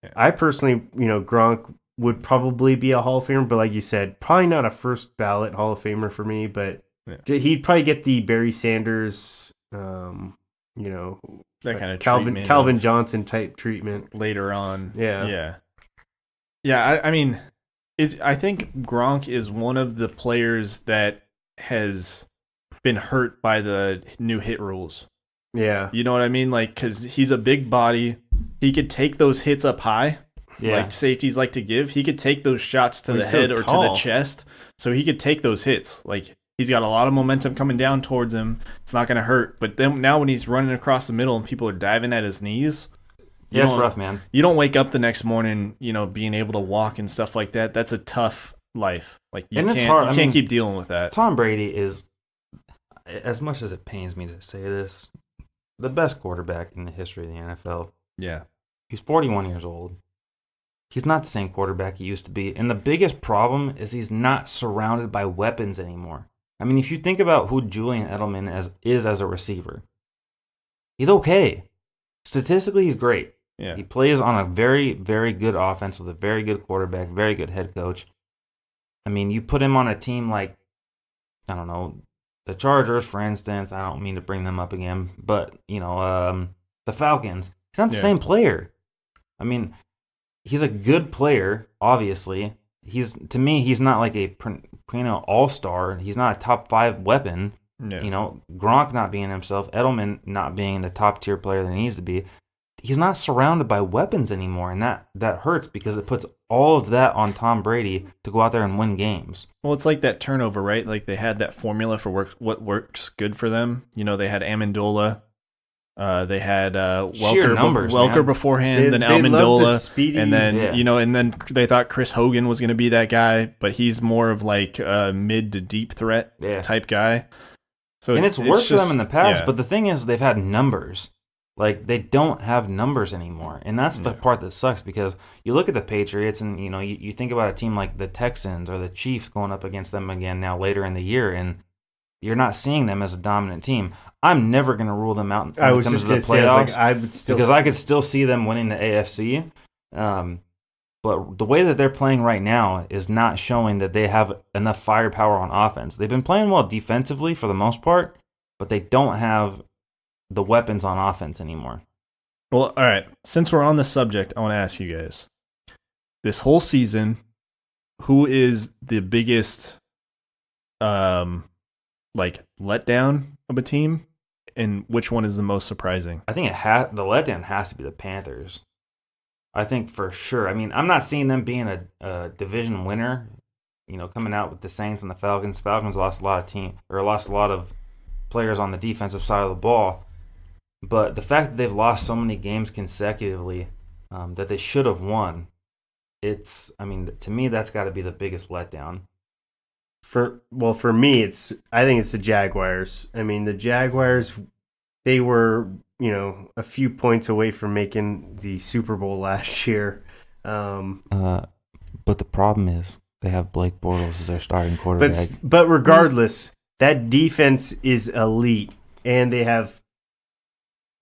Speaker 1: Yeah.
Speaker 3: I personally, Gronk would probably be a Hall of Famer, but like you said, probably not a first ballot Hall of Famer for me, but he'd probably get the Barry Sanders,
Speaker 1: That kind of
Speaker 3: Calvin Johnson type treatment.
Speaker 1: later on.
Speaker 3: Yeah.
Speaker 1: Yeah. I mean, I think Gronk is one of the players that has been hurt by the new hit rules.
Speaker 3: Yeah.
Speaker 1: You know what I mean? Like, because he's a big body, he could take those hits up high.
Speaker 2: Yeah.
Speaker 1: Like safeties like to give. He could take those shots to
Speaker 3: Well,
Speaker 1: the
Speaker 3: he's so
Speaker 1: head or to the
Speaker 3: tall.
Speaker 1: chest. So he could take those hits. Like, he's got a lot of momentum coming down towards him. It's not going to hurt. But then now when he's running across the middle and people are diving at his knees,
Speaker 2: Yeah, it's
Speaker 1: don't-
Speaker 2: rough, man.
Speaker 1: you don't wake up the next morning, being able to walk and stuff like that. That's a tough life. Like, you
Speaker 2: And
Speaker 1: can't,
Speaker 2: it's hard.
Speaker 1: you
Speaker 2: I
Speaker 1: can't
Speaker 2: mean,
Speaker 1: keep dealing with that.
Speaker 2: Tom Brady is, as much as it pains me to say this, the best quarterback in the history of the NFL.
Speaker 1: Yeah.
Speaker 2: He's 41 years old. He's not the same quarterback he used to be. And the biggest problem is he's not surrounded by weapons anymore. I mean, if you think about who Julian Edelman is as a receiver, he's okay. Statistically, he's great.
Speaker 1: Yeah.
Speaker 2: He plays on a very, very good offense with a very good quarterback, very good head coach. I mean, you put him on a team like, I don't know, the Chargers, for instance. I don't mean to bring them up again, but, the Falcons. He's not the same player. I mean, he's a good player, obviously. To me, he's not like a perennial all-star. He's not a top 5 weapon.
Speaker 1: Yeah.
Speaker 2: Gronk not being himself, Edelman not being the top-tier player that he needs to be. He's not surrounded by weapons anymore, and that hurts because it puts all of that on Tom Brady to go out there and win games.
Speaker 1: Well, it's like that turnover, right? Like, they had that formula for what works good for them. They had Amendola. They had
Speaker 2: Sheer numbers,
Speaker 1: Welker
Speaker 2: man.
Speaker 1: beforehand, then
Speaker 3: They love the
Speaker 1: Amendola,
Speaker 3: speedy-
Speaker 1: and then
Speaker 2: Yeah.
Speaker 1: and then they thought Chris Hogan was going to be that guy, but he's more of like a mid to deep threat type guy. So
Speaker 2: And it's worked for them
Speaker 1: just-
Speaker 2: in the past,
Speaker 1: yeah.
Speaker 2: but the thing is they've had numbers. Like, they don't have numbers anymore. And that's the part that sucks because you look at the Patriots and, you think about a team like the Texans or the Chiefs going up against them again now later in the year, and you're not seeing them as a dominant team. I'm never going to rule them out when
Speaker 3: I
Speaker 2: it
Speaker 3: was
Speaker 2: comes
Speaker 3: just
Speaker 2: to the
Speaker 3: going to say,
Speaker 2: playoffs
Speaker 3: I would still.
Speaker 2: because I could still see them winning the AFC. But the way that they're playing right now is not showing that they have enough firepower on offense. They've been playing well defensively for the most part, but they don't have the weapons on offense anymore.
Speaker 1: Well, all right. Since we're on the subject, I want to ask you guys: this whole season, who is the biggest, letdown of a team, and which one is the most surprising?
Speaker 2: I think the letdown has to be the Panthers. I think for sure. I mean, I'm not seeing them being a division winner. Coming out with the Saints and the Falcons. Falcons lost a lot of players on the defensive side of the ball. But the fact that they've lost so many games consecutively that they should have won, to me, that's got to be the biggest letdown.
Speaker 3: For me, I think it's the Jaguars. I mean, the Jaguars, they were, a few points away from making the Super Bowl last year.
Speaker 2: But the problem is they have Blake Bortles as their starting quarterback.
Speaker 3: But regardless, that defense is elite, and they have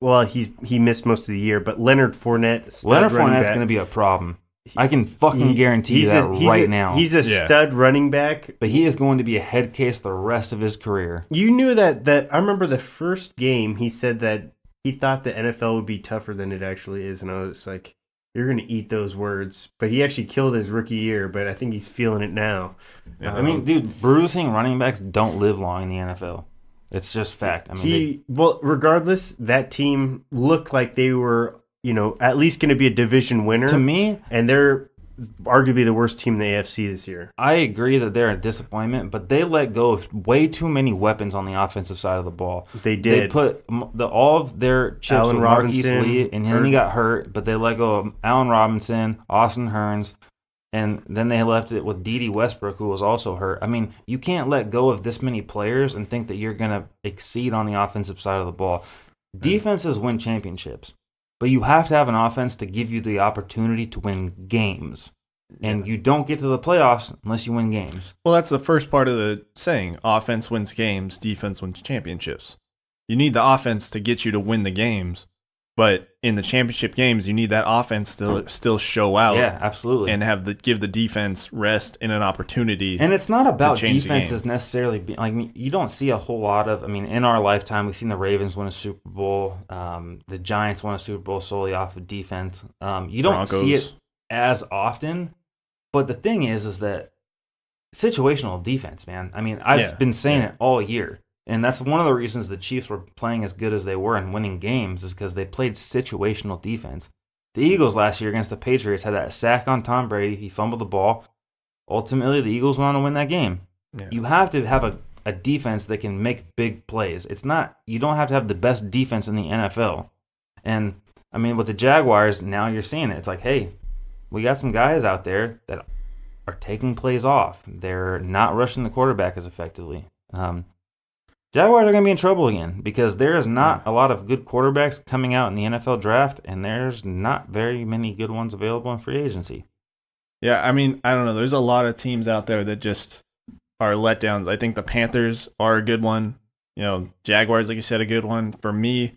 Speaker 3: well, he missed most of the year, but Leonard Fournette.
Speaker 2: Leonard Fournette's going to be a problem. I can fucking guarantee you that right now.
Speaker 3: He's a stud running back.
Speaker 2: But he is going to be a head case the rest of his career.
Speaker 3: You knew that I remember the first game he said that he thought the NFL would be tougher than it actually is, and I was like, you're going to eat those words. But he actually killed his rookie year, but I think he's feeling it now.
Speaker 2: Yeah. I mean, dude, bruising running backs don't live long in the NFL. It's just fact. I mean,
Speaker 3: regardless, that team looked like they were, at least going to be a division winner.
Speaker 2: To me,
Speaker 3: and they're arguably the worst team in the AFC this year.
Speaker 2: I agree that they're a disappointment, but they let go of way too many weapons on the offensive side of the ball.
Speaker 3: They did.
Speaker 2: They put all of their chips with Marquise Lee, and then he got hurt, but they let go of Allen Robinson, Austin Hearns, and then they left it with Dede Westbrook, who was also hurt. I mean, you can't let go of this many players and think that you're going to exceed on the offensive side of the ball. Defenses win championships. But you have to have an offense to give you the opportunity to win games. And you don't get to the playoffs unless you win games.
Speaker 1: Well, that's the first part of the saying. Offense wins games, defense wins championships. You need the offense to get you to win the games. But in the championship games, you need that offense to still show out.
Speaker 2: Yeah, absolutely.
Speaker 1: And give the defense rest and an opportunity.
Speaker 2: And it's not about defenses necessarily. You don't see a whole lot of. I mean, in our lifetime, we've seen the Ravens win a Super Bowl. The Giants won a Super Bowl solely off of defense. You don't see it as often. But the thing is that situational defense, man. I mean, I've been saying it all year. And that's one of the reasons the Chiefs were playing as good as they were and winning games is because they played situational defense. The Eagles last year against the Patriots had that sack on Tom Brady. He fumbled the ball. Ultimately, the Eagles went on to win that game. Yeah. You have to have a defense that can make big plays. You don't have to have the best defense in the NFL. And, I mean, with the Jaguars, now you're seeing it. It's like, hey, we got some guys out there that are taking plays off. They're not rushing the quarterback as effectively. Jaguars are going to be in trouble again because there is not a lot of good quarterbacks coming out in the NFL draft, and there's not very many good ones available in free agency.
Speaker 1: Yeah, I mean, I don't know. There's a lot of teams out there that just are letdowns. I think the Panthers are a good one. Jaguars, like you said, a good one. For me,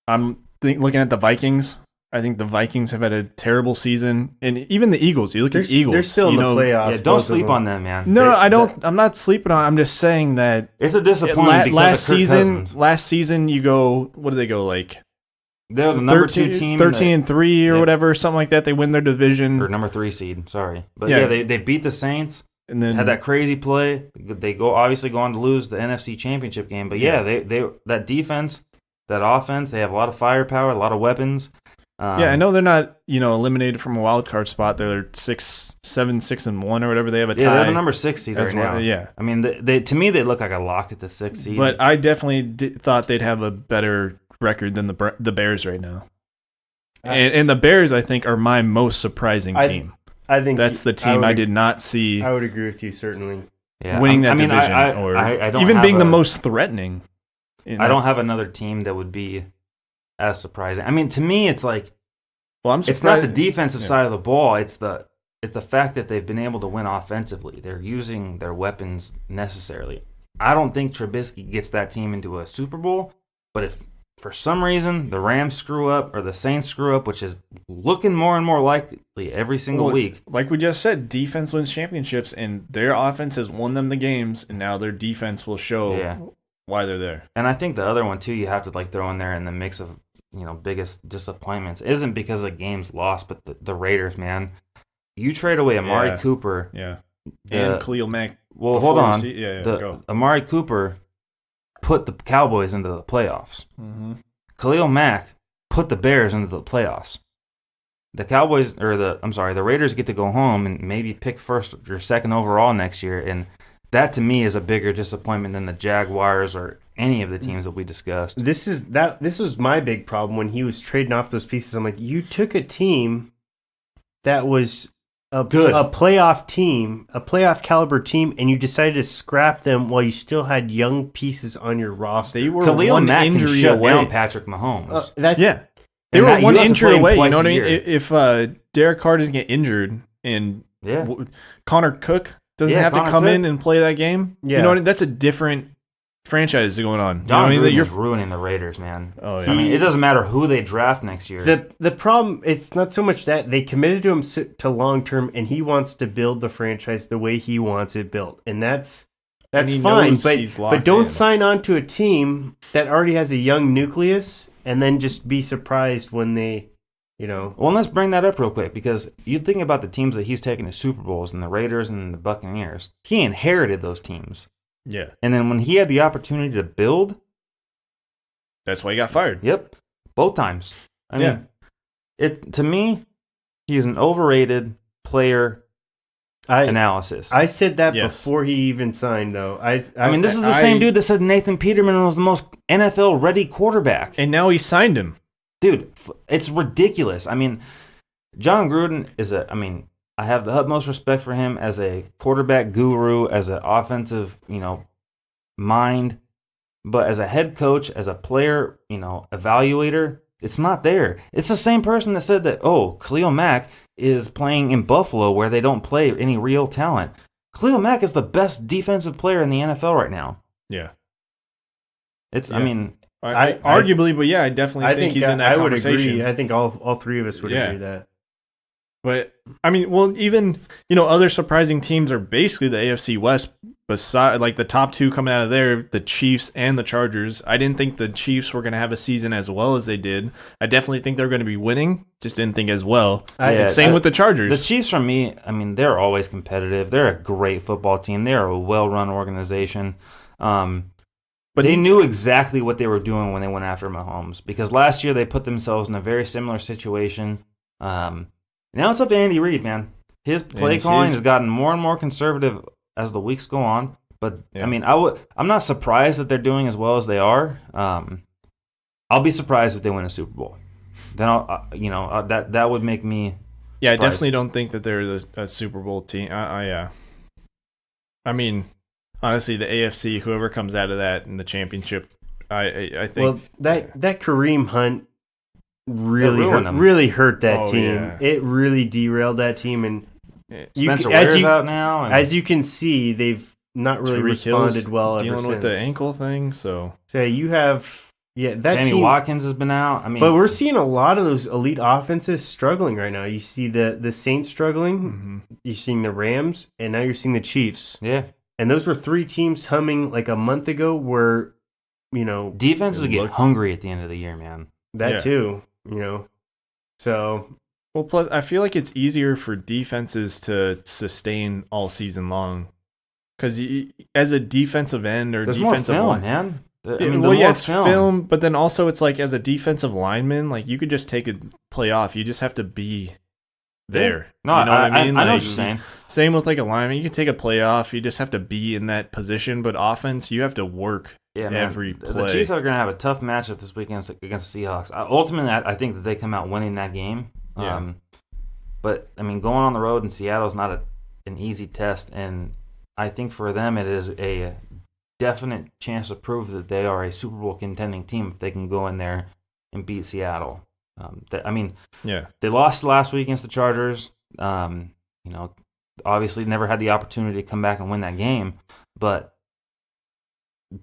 Speaker 1: I'm looking at the Vikings. I think the Vikings have had a terrible season, and even the Eagles. You look at the Eagles;
Speaker 3: they're still in the playoffs.
Speaker 2: Yeah, don't sleep on them, man.
Speaker 1: No, I don't. I'm not sleeping on. I'm just saying that
Speaker 2: it's a disappointment because
Speaker 1: last
Speaker 2: of Kirk
Speaker 1: season.
Speaker 2: Cousins.
Speaker 1: Last season, you go. What do they go like?
Speaker 2: They're the number 2 team,
Speaker 1: 13-3 or whatever, something like that. They win their division,
Speaker 2: or number 3 seed. Sorry, but they beat the Saints.
Speaker 1: And then
Speaker 2: had that crazy play. They obviously go on to lose the NFC Championship game. But they that defense, that offense, they have a lot of firepower, a lot of weapons.
Speaker 1: I know they're not, eliminated from a wild card spot. They're 6-1 or whatever. They have a tie.
Speaker 2: Yeah, they're the number 6 seed right now.
Speaker 1: Yeah,
Speaker 2: I mean, they to me they look like a lock at the 6th seed.
Speaker 1: But I definitely thought they'd have a better record than the Bears right now. And the Bears, I think, are my most surprising team. I think that's the team I did not see.
Speaker 3: I would agree with you certainly.
Speaker 1: Yeah, winning that division,
Speaker 2: I don't
Speaker 1: even being the most threatening.
Speaker 2: I don't have another team that would be as surprising. I mean, to me, it's like, it's not the defensive side of the ball. It's the fact that they've been able to win offensively. They're using their weapons necessarily. I don't think Trubisky gets that team into a Super Bowl, but if for some reason the Rams screw up or the Saints screw up, which is looking more and more likely every single week.
Speaker 1: Like we just said, defense wins championships, and their offense has won them the games, and now their defense will show why they're there.
Speaker 2: And I think the other one, too, you have to throw in there in the mix of biggest disappointments isn't because of games lost, but the Raiders, man. You trade away Amari Cooper.
Speaker 1: Yeah. And Khalil Mack.
Speaker 2: Well, hold on. Go. Amari Cooper put the Cowboys into the playoffs.
Speaker 1: Mm-hmm.
Speaker 2: Khalil Mack put the Bears into the playoffs. The the Raiders get to go home and maybe pick first or second overall next year, and that to me is a bigger disappointment than the Jaguars or any of the teams that we discussed.
Speaker 3: This was my big problem when he was trading off those pieces. I'm like, you took a team that was a playoff team, a playoff caliber team, and you decided to scrap them while you still had young pieces on your roster.
Speaker 1: They were
Speaker 2: Khalil Mack
Speaker 1: injury
Speaker 2: can shut
Speaker 1: away.
Speaker 2: Down Patrick Mahomes.
Speaker 1: They were one injury away. You know what I mean? If Derek Carr doesn't get injured and Connor Cook doesn't have to come in and play that game, you know what I mean? That's a different franchise going on.
Speaker 2: John
Speaker 1: you know,
Speaker 2: Gruden is ruining the Raiders, man.
Speaker 1: Oh, yeah.
Speaker 2: I mean, it doesn't matter who they draft next year.
Speaker 3: The problem, it's not so much that they committed to him to long term, and he wants to build the franchise the way he wants it built, and that's
Speaker 1: he
Speaker 3: fine.
Speaker 1: knows he's
Speaker 3: But
Speaker 1: locked
Speaker 3: don't
Speaker 1: in.
Speaker 3: sign on to a team that already has a young nucleus, and then just be surprised when they, you know.
Speaker 2: Well, let's bring that up real quick, because you think about the teams that he's taken to Super Bowls, and the Raiders and the Buccaneers. He inherited those teams.
Speaker 1: Yeah.
Speaker 2: And then when he had the opportunity to build,
Speaker 1: That's why he got fired.
Speaker 2: yep, both times. I mean, to me, he's an overrated player analysis.
Speaker 3: I said that
Speaker 1: Yes.
Speaker 3: before he even signed, though.
Speaker 2: I mean, this is the same dude that said Nathan Peterman was the most NFL-ready quarterback.
Speaker 1: And now he signed him.
Speaker 2: Dude, it's ridiculous. I mean, John Gruden is I have the utmost respect for him as a quarterback guru, as an offensive, mind. But as a head coach, as a player, evaluator, it's not there. It's the same person that said that, Khalil Mack is playing in Buffalo where they don't play any real talent. Khalil Mack is the best defensive player in the NFL right now.
Speaker 1: Yeah.
Speaker 2: It's,
Speaker 1: Yeah.
Speaker 2: I mean,
Speaker 1: arguably, but yeah, I definitely think he's in that conversation.
Speaker 3: Would agree. I think all three of us would agree that.
Speaker 1: But I mean, well, even other surprising teams are basically the AFC West. Beside, like the top two coming out of there, the Chiefs and the Chargers. I didn't think the Chiefs were going to have a season as well as they did. I definitely think they're going to be winning. Just didn't think as well. Same with the Chargers.
Speaker 2: The Chiefs, for me, I mean, they're always competitive. They're a great football team. They're a well-run organization. But they knew exactly what they were doing when they went after Mahomes, because last year they put themselves in a very similar situation. Now it's up to Andy Reid, man. His play calling has gotten more and more conservative as the weeks go on. But I mean, I'm not surprised that they're doing as well as they are. I'll be surprised if they win a Super Bowl. Then that would make me.
Speaker 1: Yeah,
Speaker 2: surprised.
Speaker 1: I definitely don't think that they're a Super Bowl team. I mean, honestly, the AFC, whoever comes out of that in the championship, I think. Well,
Speaker 3: that Kareem Hunt really hurt that team.
Speaker 1: Yeah.
Speaker 3: It really derailed that team, and
Speaker 2: Spencer Ware's out now. And
Speaker 3: as you can see, they've not really responded well.
Speaker 1: Dealing with the ankle thing, so
Speaker 3: you have that
Speaker 2: Sammy
Speaker 3: team.
Speaker 2: Watkins has been out. I mean,
Speaker 3: but we're seeing a lot of those elite offenses struggling right now. You see the Saints struggling.
Speaker 1: Mm-hmm.
Speaker 3: You're seeing the Rams, and now you're seeing the Chiefs.
Speaker 2: Yeah,
Speaker 3: and those were three teams humming like a month ago. Where
Speaker 2: defenses get hungry at the end of the year, man.
Speaker 3: That too, So.
Speaker 1: Well, plus, I feel like it's easier for defenses to sustain all season long. Because as a defensive end or
Speaker 2: There's
Speaker 1: defensive
Speaker 2: more film,
Speaker 1: line,
Speaker 2: man.
Speaker 1: It's film, but then also it's like as a defensive lineman, like you could just take a play off. You just have to be there.
Speaker 2: No,
Speaker 1: you know what I mean?
Speaker 2: I know
Speaker 1: Like,
Speaker 2: what you're saying.
Speaker 1: Same with like a lineman. You can take a play off. You just have to be in that position. But offense, you have to work every play.
Speaker 2: The Chiefs are going to have a tough matchup this weekend against the Seahawks. Ultimately, I think that they come out winning that game.
Speaker 1: Yeah.
Speaker 2: But, I mean, going on the road in Seattle is not an easy test, and I think for them it is a definite chance to prove that they are a Super Bowl contending team if they can go in there and beat Seattle. They lost last week against the Chargers. Obviously never had the opportunity to come back and win that game, but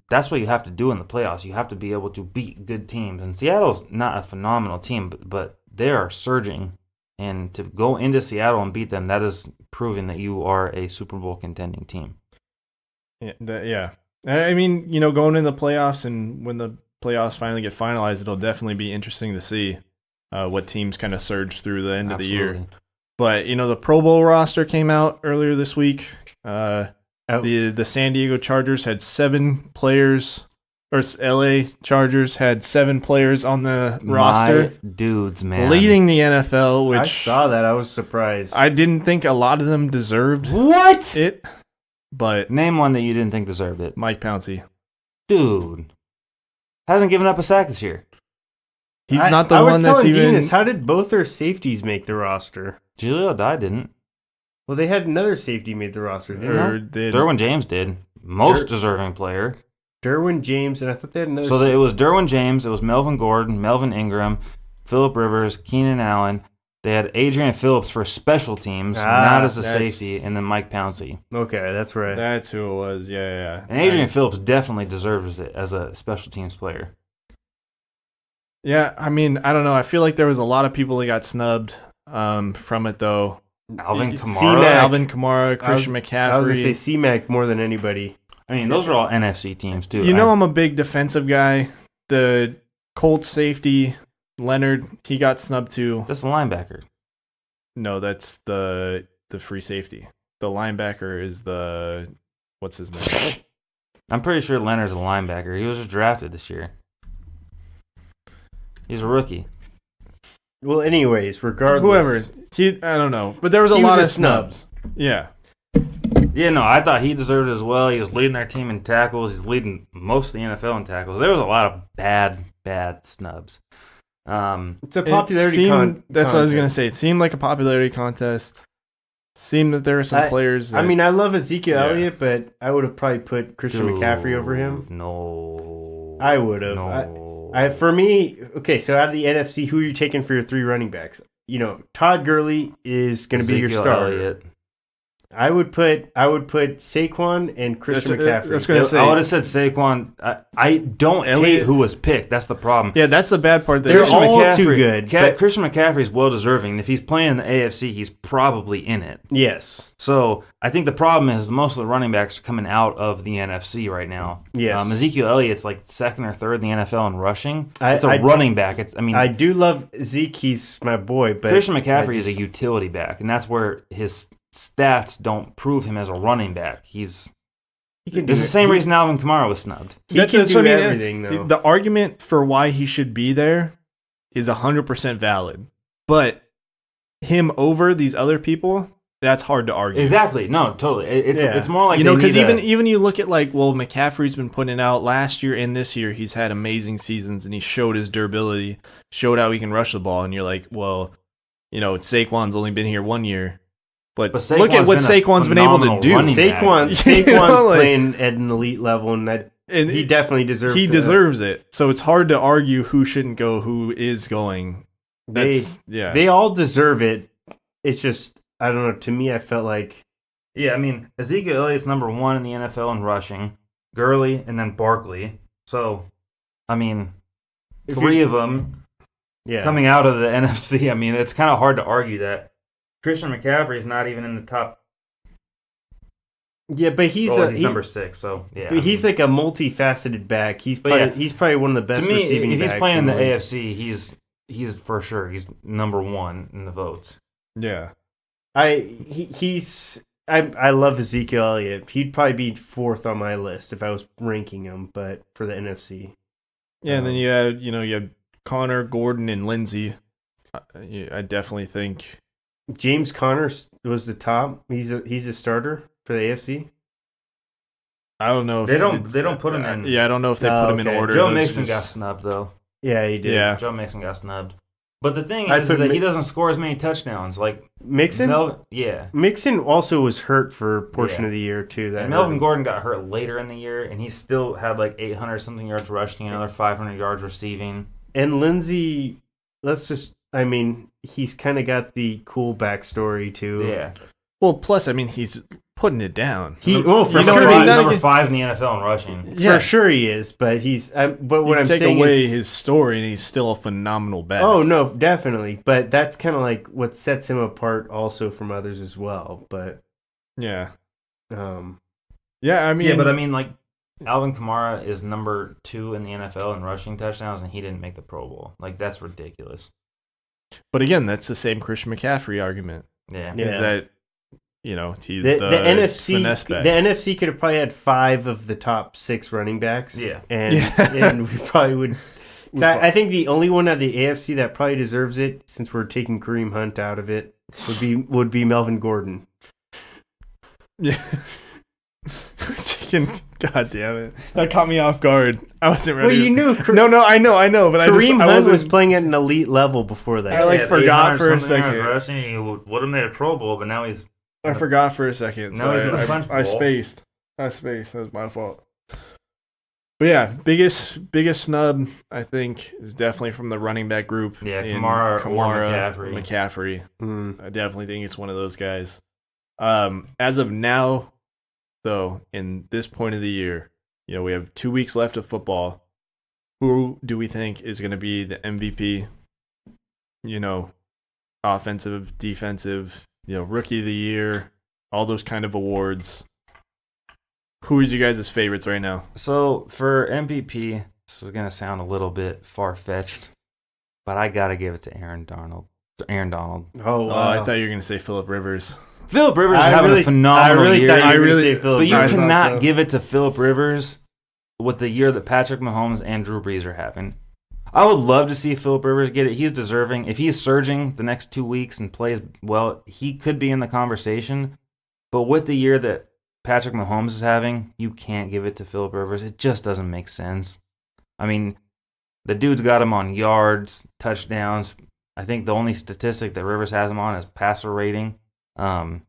Speaker 2: that's what you have to do in the playoffs. You have to be able to beat good teams, and Seattle's not a phenomenal team, but they are surging. And to go into Seattle and beat them, that is proving that you are a Super Bowl contending team.
Speaker 1: Yeah. I mean, going in the playoffs, and when the playoffs finally get finalized, it'll definitely be interesting to see what teams kind of surge through the end of the year. But, the Pro Bowl roster came out earlier this week. The San Diego Chargers had 7 players. Or LA Chargers had 7 players on the roster.
Speaker 2: Dudes, man.
Speaker 1: Leading the NFL, which...
Speaker 3: I saw that. I was surprised.
Speaker 1: I didn't think a lot of them deserved it. But...
Speaker 2: Name one that you didn't think deserved it.
Speaker 1: Mike Pouncey.
Speaker 2: Dude. Hasn't given up a sack this year.
Speaker 1: He's not the one that's even...
Speaker 3: How did both their safeties make the roster?
Speaker 2: Julio Dye didn't.
Speaker 3: Well, they had another safety made the roster, didn't they?
Speaker 2: Derwin James did. Most deserving player.
Speaker 3: Derwin James, and I thought they had another...
Speaker 2: So it was Derwin James, it was Melvin Gordon, Melvin Ingram, Phillip Rivers, Keenan Allen, They had Adrian Phillips for special teams, not as a safety, and then Mike Pouncey.
Speaker 3: Okay, that's right.
Speaker 1: That's who it was. Yeah.
Speaker 2: And Adrian Phillips definitely deserves it as a special teams player.
Speaker 1: Yeah, I mean, I don't know. I feel like there was a lot of people that got snubbed from it, though.
Speaker 2: Alvin Kamara.
Speaker 3: C-Mac.
Speaker 1: Alvin Kamara, Christian McCaffrey.
Speaker 3: I was going to say C-Mac more than anybody.
Speaker 2: I mean, those are all NFC teams, too.
Speaker 1: You know I'm a big defensive guy. The Colts safety, Leonard, he got snubbed too.
Speaker 2: That's a linebacker.
Speaker 1: No, that's the free safety. The linebacker is the... What's his name?
Speaker 2: I'm pretty sure Leonard's a linebacker. He was just drafted this year. He's a rookie.
Speaker 3: Well, anyways, regardless.
Speaker 1: Whoever. I don't know. But there was a lot of snubs. Yeah.
Speaker 2: Yeah, no, I thought he deserved it as well. He was leading their team in tackles. He's leading most of the NFL in tackles. There was a lot of bad snubs.
Speaker 3: It's a popularity
Speaker 1: contest. That's what I was going to
Speaker 3: contest.
Speaker 1: say. It seemed like a popularity contest. Seemed that there were some players that...
Speaker 3: I mean, I love Ezekiel Elliott, but I would have probably put Christian McCaffrey over him.
Speaker 2: No.
Speaker 3: I would have.
Speaker 2: No.
Speaker 3: For me, okay, so out of the NFC, who are you taking for your 3 running backs? You know, Todd Gurley is going to be your starter.
Speaker 2: Elliott.
Speaker 3: I would put Saquon and Christian McCaffrey.
Speaker 1: That's gonna say.
Speaker 2: I would have said Saquon. I don't hate who was picked. That's the problem.
Speaker 1: Yeah, that's the bad part.
Speaker 3: They're all too good.
Speaker 2: Christian McCaffrey is well deserving. If he's playing in the AFC, he's probably in it.
Speaker 3: Yes.
Speaker 2: So I think the problem is most of the running backs are coming out of the NFC right now.
Speaker 3: Yes.
Speaker 2: Ezekiel Elliott's like 2nd or 3rd in the NFL in rushing. It's
Speaker 3: I
Speaker 2: a running back.
Speaker 3: I do love Zeke. He's my boy, but
Speaker 2: Christian McCaffrey is a utility back, and that's where his stats don't prove him as a running back. It's the same reason Alvin Kamara was snubbed.
Speaker 3: He can do everything, though.
Speaker 1: The argument for why he should be there is 100% valid. But him over these other people, that's hard to argue.
Speaker 2: Exactly. No, totally. It's more like,
Speaker 1: because even you look at McCaffrey's been putting it out last year and this year, he's had amazing seasons and he showed his durability, showed how he can rush the ball, and you're like, well, Saquon's only been here 1 year. But look at what Saquon's been able to do.
Speaker 3: Saquon's playing at an elite level, and he definitely deserves it.
Speaker 1: He deserves it. So it's hard to argue who shouldn't go, who is going.
Speaker 3: They all deserve it. It's just, I don't know. To me, I felt like...
Speaker 2: Yeah, I mean, Ezekiel Elliott's number 1 in the NFL in rushing. Gurley, and then Barkley. So, I mean, 3 of them coming out of the NFC. I mean, it's kind of hard to argue that. Christian McCaffrey is not even in the top.
Speaker 3: Yeah, but he's
Speaker 2: number 6. So yeah,
Speaker 3: but he's like a multifaceted back. He's probably one of the best receiving backs.
Speaker 2: If he's playing in the AFC, he's for sure. He's number 1 in the votes.
Speaker 1: Yeah,
Speaker 3: I love Ezekiel Elliott. He'd probably be 4th on my list if I was ranking him, but for the NFC.
Speaker 1: Yeah, and then you had Connor, Gordon, and Lindsey. I definitely think.
Speaker 3: James Conner was the top. He's a starter for the AFC.
Speaker 1: I don't know if
Speaker 2: they don't put him in.
Speaker 1: Yeah, I don't know if they put him in order.
Speaker 2: Joe Mixon got snubbed though.
Speaker 3: Yeah, he did.
Speaker 1: Yeah.
Speaker 2: Joe Mixon got snubbed. But the thing is that he doesn't score as many touchdowns. Like
Speaker 3: Mixon? Mixon also was hurt for a portion of the year too.
Speaker 2: Melvin Gordon got hurt later in the year, and he still had like 800 something yards rushing, another 500 yards receiving.
Speaker 3: And Lindsey, he's kind of got the cool backstory too.
Speaker 2: Yeah.
Speaker 1: Well, plus, he's putting it down.
Speaker 2: Number 5 in the NFL in rushing.
Speaker 3: Yeah. For sure he is, but I'm saying
Speaker 1: away his story and he's still a phenomenal back.
Speaker 3: Oh no, definitely. But that's kind of like what sets him apart also from others as well. But
Speaker 1: yeah.
Speaker 2: But Alvin Kamara is number 2 in the NFL in rushing touchdowns, and he didn't make the Pro Bowl. Like, that's ridiculous.
Speaker 1: But again, that's the same Christian McCaffrey argument.
Speaker 2: Yeah.
Speaker 1: Is that, he's
Speaker 3: the NFC,
Speaker 1: finesse back.
Speaker 3: The NFC could have probably had 5 of the top 6 running backs.
Speaker 2: Yeah.
Speaker 3: And we probably would. I think the only one out of the AFC that probably deserves it, since we're taking Kareem Hunt out of it, would be Melvin Gordon.
Speaker 1: Yeah. God damn it! That caught me off guard. I wasn't ready.
Speaker 3: Well, you knew.
Speaker 1: No, I know, but
Speaker 3: Kareem Hunt was playing at an elite level before that.
Speaker 1: I forgot for a second.
Speaker 2: Rushing, he would have made a Pro Bowl, but now he's.
Speaker 1: I forgot for a second.
Speaker 2: Now he's in the Punch Bowl.
Speaker 1: I spaced. That was my fault. But yeah, biggest snub I think is definitely from the running back group.
Speaker 2: Yeah,
Speaker 1: in
Speaker 2: Kamara
Speaker 1: or
Speaker 2: or
Speaker 1: McCaffrey.
Speaker 3: Mm.
Speaker 1: I definitely think it's one of those guys. As of now, though, in this point of the year, we have 2 weeks left of football. Who do we think is going to be the MVP? Offensive, defensive, rookie of the year, all those kind of awards. Who is you guys' favorites right now?
Speaker 2: So for MVP, this is gonna sound a little bit far-fetched, but I gotta give it to Aaron Donald.
Speaker 3: Oh, wow.
Speaker 1: I thought you were going to say Phillip Rivers.
Speaker 2: Phillip Rivers is having a phenomenal year.
Speaker 3: Thought you were gonna say Phillip
Speaker 2: But you
Speaker 3: Rivers.
Speaker 2: cannot give it to Phillip Rivers with the year that Patrick Mahomes and Drew Brees are having. I would love to see Phillip Rivers get it. He's deserving. If he's surging the next 2 weeks and plays well, he could be in the conversation. But with the year that Patrick Mahomes is having, you can't give it to Phillip Rivers. It just doesn't make sense. I mean, the dude's got him on yards, touchdowns. I think the only statistic that Rivers has him on is passer rating.
Speaker 1: And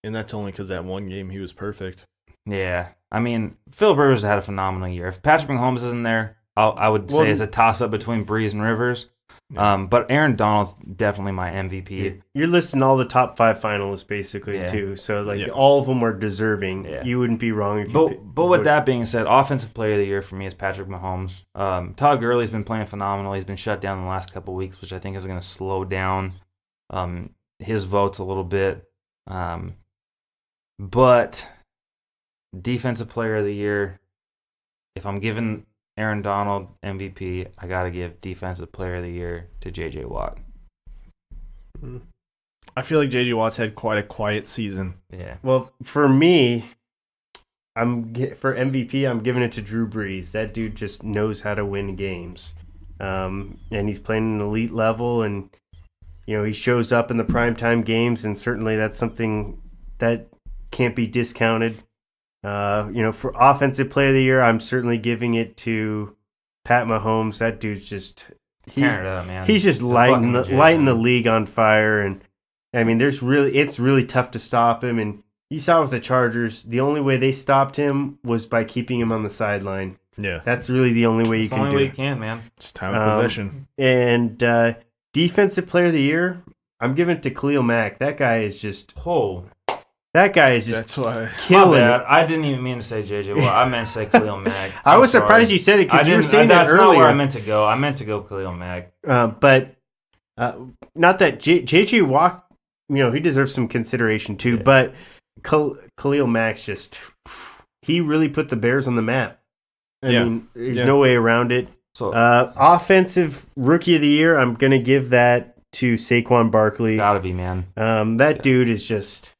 Speaker 1: that's only because that one game he was perfect.
Speaker 2: Yeah. I mean, Phillip Rivers had a phenomenal year. If Patrick Mahomes isn't there, I would say it's a toss-up between Brees and Rivers. But Aaron Donald's definitely my MVP.
Speaker 3: You're listing all the top 5 finalists basically too. So all of them are deserving.
Speaker 2: Yeah.
Speaker 3: You wouldn't be wrong if you.
Speaker 2: But with that being said, offensive player of the year for me is Patrick Mahomes. Todd Gurley's been playing phenomenal. He's been shut down the last couple of weeks, which I think is going to slow down his votes a little bit. But defensive player of the year, if I'm giving Aaron Donald MVP, I got to give defensive player of the year to J.J. Watt.
Speaker 1: I feel like J.J. Watt's had quite a quiet season.
Speaker 2: Yeah.
Speaker 3: Well, for me, for MVP, I'm giving it to Drew Brees. That dude just knows how to win games, and he's playing an elite level, and he shows up in the primetime games, and certainly that's something that can't be discounted. For offensive player of the year, I'm certainly giving it to Pat Mahomes. That dude's just
Speaker 2: Tearing it up, man.
Speaker 3: He's just lighting the league on fire, and I mean, it's really tough to stop him. And you saw with the Chargers, the only way they stopped him was by keeping him on the sideline.
Speaker 1: Yeah,
Speaker 3: that's really the only way you can do it.
Speaker 2: The only way you can, man.
Speaker 1: It's time of possession.
Speaker 3: And defensive player of the year, I'm giving it to Khalil Mack. That guy is just
Speaker 1: That's why.
Speaker 3: killing
Speaker 2: My bad.
Speaker 3: it.
Speaker 2: I didn't even mean to say JJ Watt. I meant to say Khalil Mack.
Speaker 3: I was
Speaker 2: I'm
Speaker 3: surprised
Speaker 2: sorry.
Speaker 3: you said it because you were
Speaker 2: didn't-
Speaker 3: saying that
Speaker 2: That's
Speaker 3: earlier.
Speaker 2: not where I meant to go. I meant to go Khalil Mack.
Speaker 3: But not that JJ Watt, he deserves some consideration too.
Speaker 2: Yeah.
Speaker 3: But Khalil Mack's he really put the Bears on the map. I mean, there's no way around it.
Speaker 2: So
Speaker 3: Offensive rookie of the year, I'm gonna give that to Saquon Barkley.
Speaker 2: it's gotta be, man.
Speaker 3: That dude is just.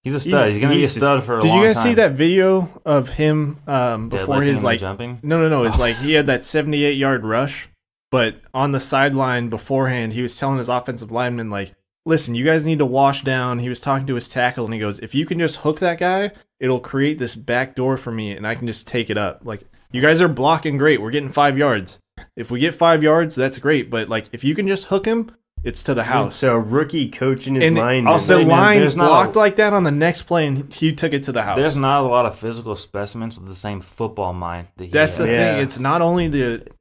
Speaker 2: He's a stud. He's gonna be a stud for a
Speaker 1: Did
Speaker 2: long
Speaker 1: you guys
Speaker 2: time.
Speaker 1: see that video of him before
Speaker 2: Deadlifting
Speaker 1: his
Speaker 2: and jumping?
Speaker 1: No. It's like he had that 78-yard rush, but on the sideline beforehand, he was telling his offensive lineman, like, listen, you guys need to wash down. He was talking to his tackle, and he goes, if you can just hook that guy, it'll create this back door for me, and I can just take it up. Like, you guys are blocking great. We're getting 5 yards. If we get 5 yards, that's great. But, like, if you can just hook him, it's to the house.
Speaker 3: So rookie coaching his
Speaker 1: And
Speaker 3: line.
Speaker 2: I'll
Speaker 1: the
Speaker 2: say, man,
Speaker 1: line
Speaker 2: there's not
Speaker 1: blocked
Speaker 2: a-
Speaker 1: like that on the next play, and he took it to the house.
Speaker 2: There's not a lot of physical specimens with the same football mind that he
Speaker 1: That's
Speaker 2: has.
Speaker 1: the
Speaker 3: Yeah.
Speaker 1: thing. It's not only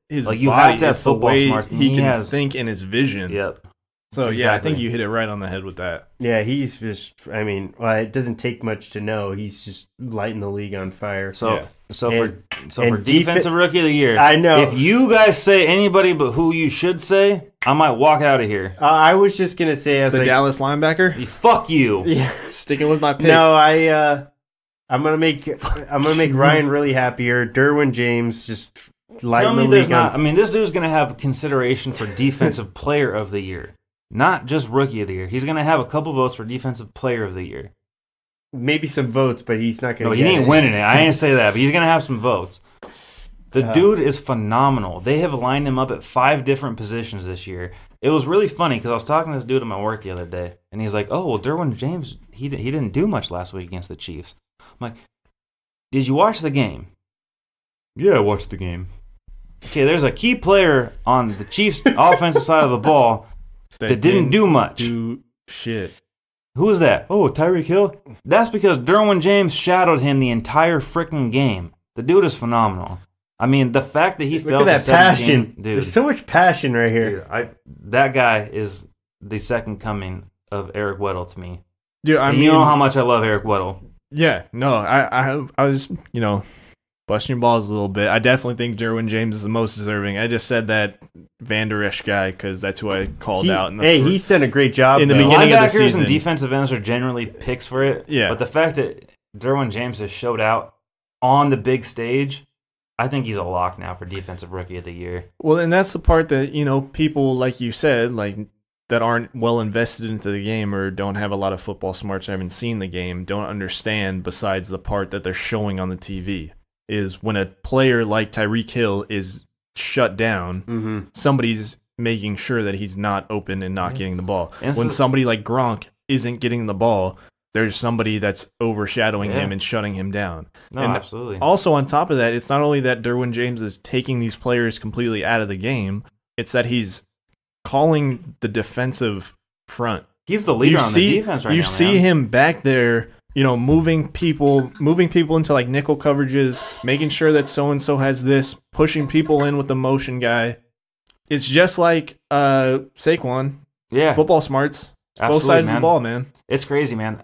Speaker 1: his
Speaker 2: Like, you
Speaker 1: body,
Speaker 2: have to have
Speaker 1: it's the
Speaker 2: football
Speaker 1: way
Speaker 2: smarts, and
Speaker 1: he
Speaker 2: he
Speaker 1: can
Speaker 2: has-
Speaker 1: think in his vision.
Speaker 2: Yep.
Speaker 1: So, yeah, I think
Speaker 2: Exactly.
Speaker 1: you hit it right on the head with that.
Speaker 3: Yeah, he's just. I mean, it doesn't take much to know. He's just lighting the league on fire.
Speaker 2: So
Speaker 1: Yeah.
Speaker 2: for
Speaker 3: and
Speaker 2: defensive rookie of the year,
Speaker 3: I know.
Speaker 2: if you guys say anybody but who you should say, I might walk out of here.
Speaker 3: I was just gonna say, I was
Speaker 1: The
Speaker 3: like,
Speaker 1: Dallas linebacker?
Speaker 2: Fuck you.
Speaker 3: yeah.
Speaker 1: Sticking with my pick.
Speaker 3: No, I'm gonna make Ryan really happy here. Derwin James just
Speaker 2: Tell
Speaker 3: lighting
Speaker 2: me
Speaker 3: the
Speaker 2: there's
Speaker 3: league
Speaker 2: not. I
Speaker 3: on.
Speaker 2: mean, this dude's gonna have consideration for defensive player of the year, not just rookie of the year. He's gonna have a couple votes for defensive player of the year.
Speaker 3: Maybe some votes, but he's not gonna.
Speaker 2: No, he
Speaker 3: get
Speaker 2: ain't
Speaker 3: it.
Speaker 2: winning it. I ain't say that, but he's gonna have some votes. The
Speaker 3: Uh,
Speaker 2: dude is phenomenal. They have lined him up at 5 different positions this year. It was really funny because I was talking to this dude at my work the other day, and he's like, "Oh, well, Derwin James, he didn't do much last week against the Chiefs." I'm like, "Did you watch the game?" "Yeah, I watched the game." Okay, there's a key player on the Chiefs' offensive side of the ball that didn't do much.
Speaker 1: Do shit.
Speaker 2: Who is that? Oh, Tyreek Hill? That's because Derwin James shadowed him the entire freaking game. The dude is phenomenal. I mean, the fact that he
Speaker 3: Look
Speaker 2: failed
Speaker 3: at
Speaker 2: to
Speaker 3: that
Speaker 2: 17,
Speaker 3: passion.
Speaker 2: dude.
Speaker 3: There's so much passion right here.
Speaker 2: Dude, that guy is the second coming of Eric Weddle to me.
Speaker 1: Dude, I
Speaker 2: And
Speaker 1: mean,
Speaker 2: you know how much I love Eric Weddle.
Speaker 1: yeah, no, I was, busting your balls a little bit. I definitely think Derwin James is the most deserving. I just said that Van Der Esch guy because that's who I called out.
Speaker 3: He's done a great job
Speaker 1: in the
Speaker 3: though.
Speaker 1: beginning of the
Speaker 2: Linebackers
Speaker 1: season.
Speaker 2: and defensive ends are generally picks for it.
Speaker 1: Yeah.
Speaker 2: But the fact that Derwin James has showed out on the big stage, I think he's a lock now for Defensive Rookie of the Year.
Speaker 1: Well, and that's the part that, people, like you said, that aren't well invested into the game or don't have a lot of football smarts or haven't seen the game, don't understand besides the part that they're showing on the TV, is when a player like Tyreek Hill is shut down, somebody's making sure that he's not open and not getting the ball.
Speaker 2: And
Speaker 1: when
Speaker 2: so-
Speaker 1: somebody like Gronk isn't getting the ball, there's somebody that's overshadowing him and shutting him down.
Speaker 2: No,
Speaker 1: and
Speaker 2: absolutely.
Speaker 1: Also, on top of that, it's not only that Derwin James is taking these players completely out of the game, it's that he's calling the defensive front.
Speaker 2: He's the leader on the defense right now,
Speaker 1: You see
Speaker 2: man.
Speaker 1: him back there, moving people into like nickel coverages, making sure that so-and-so has this, pushing people in with the motion guy. It's just like Saquon.
Speaker 2: Yeah.
Speaker 1: Football smarts.
Speaker 2: Absolutely,
Speaker 1: Both sides
Speaker 2: man.
Speaker 1: of the ball, man.
Speaker 2: It's crazy, man.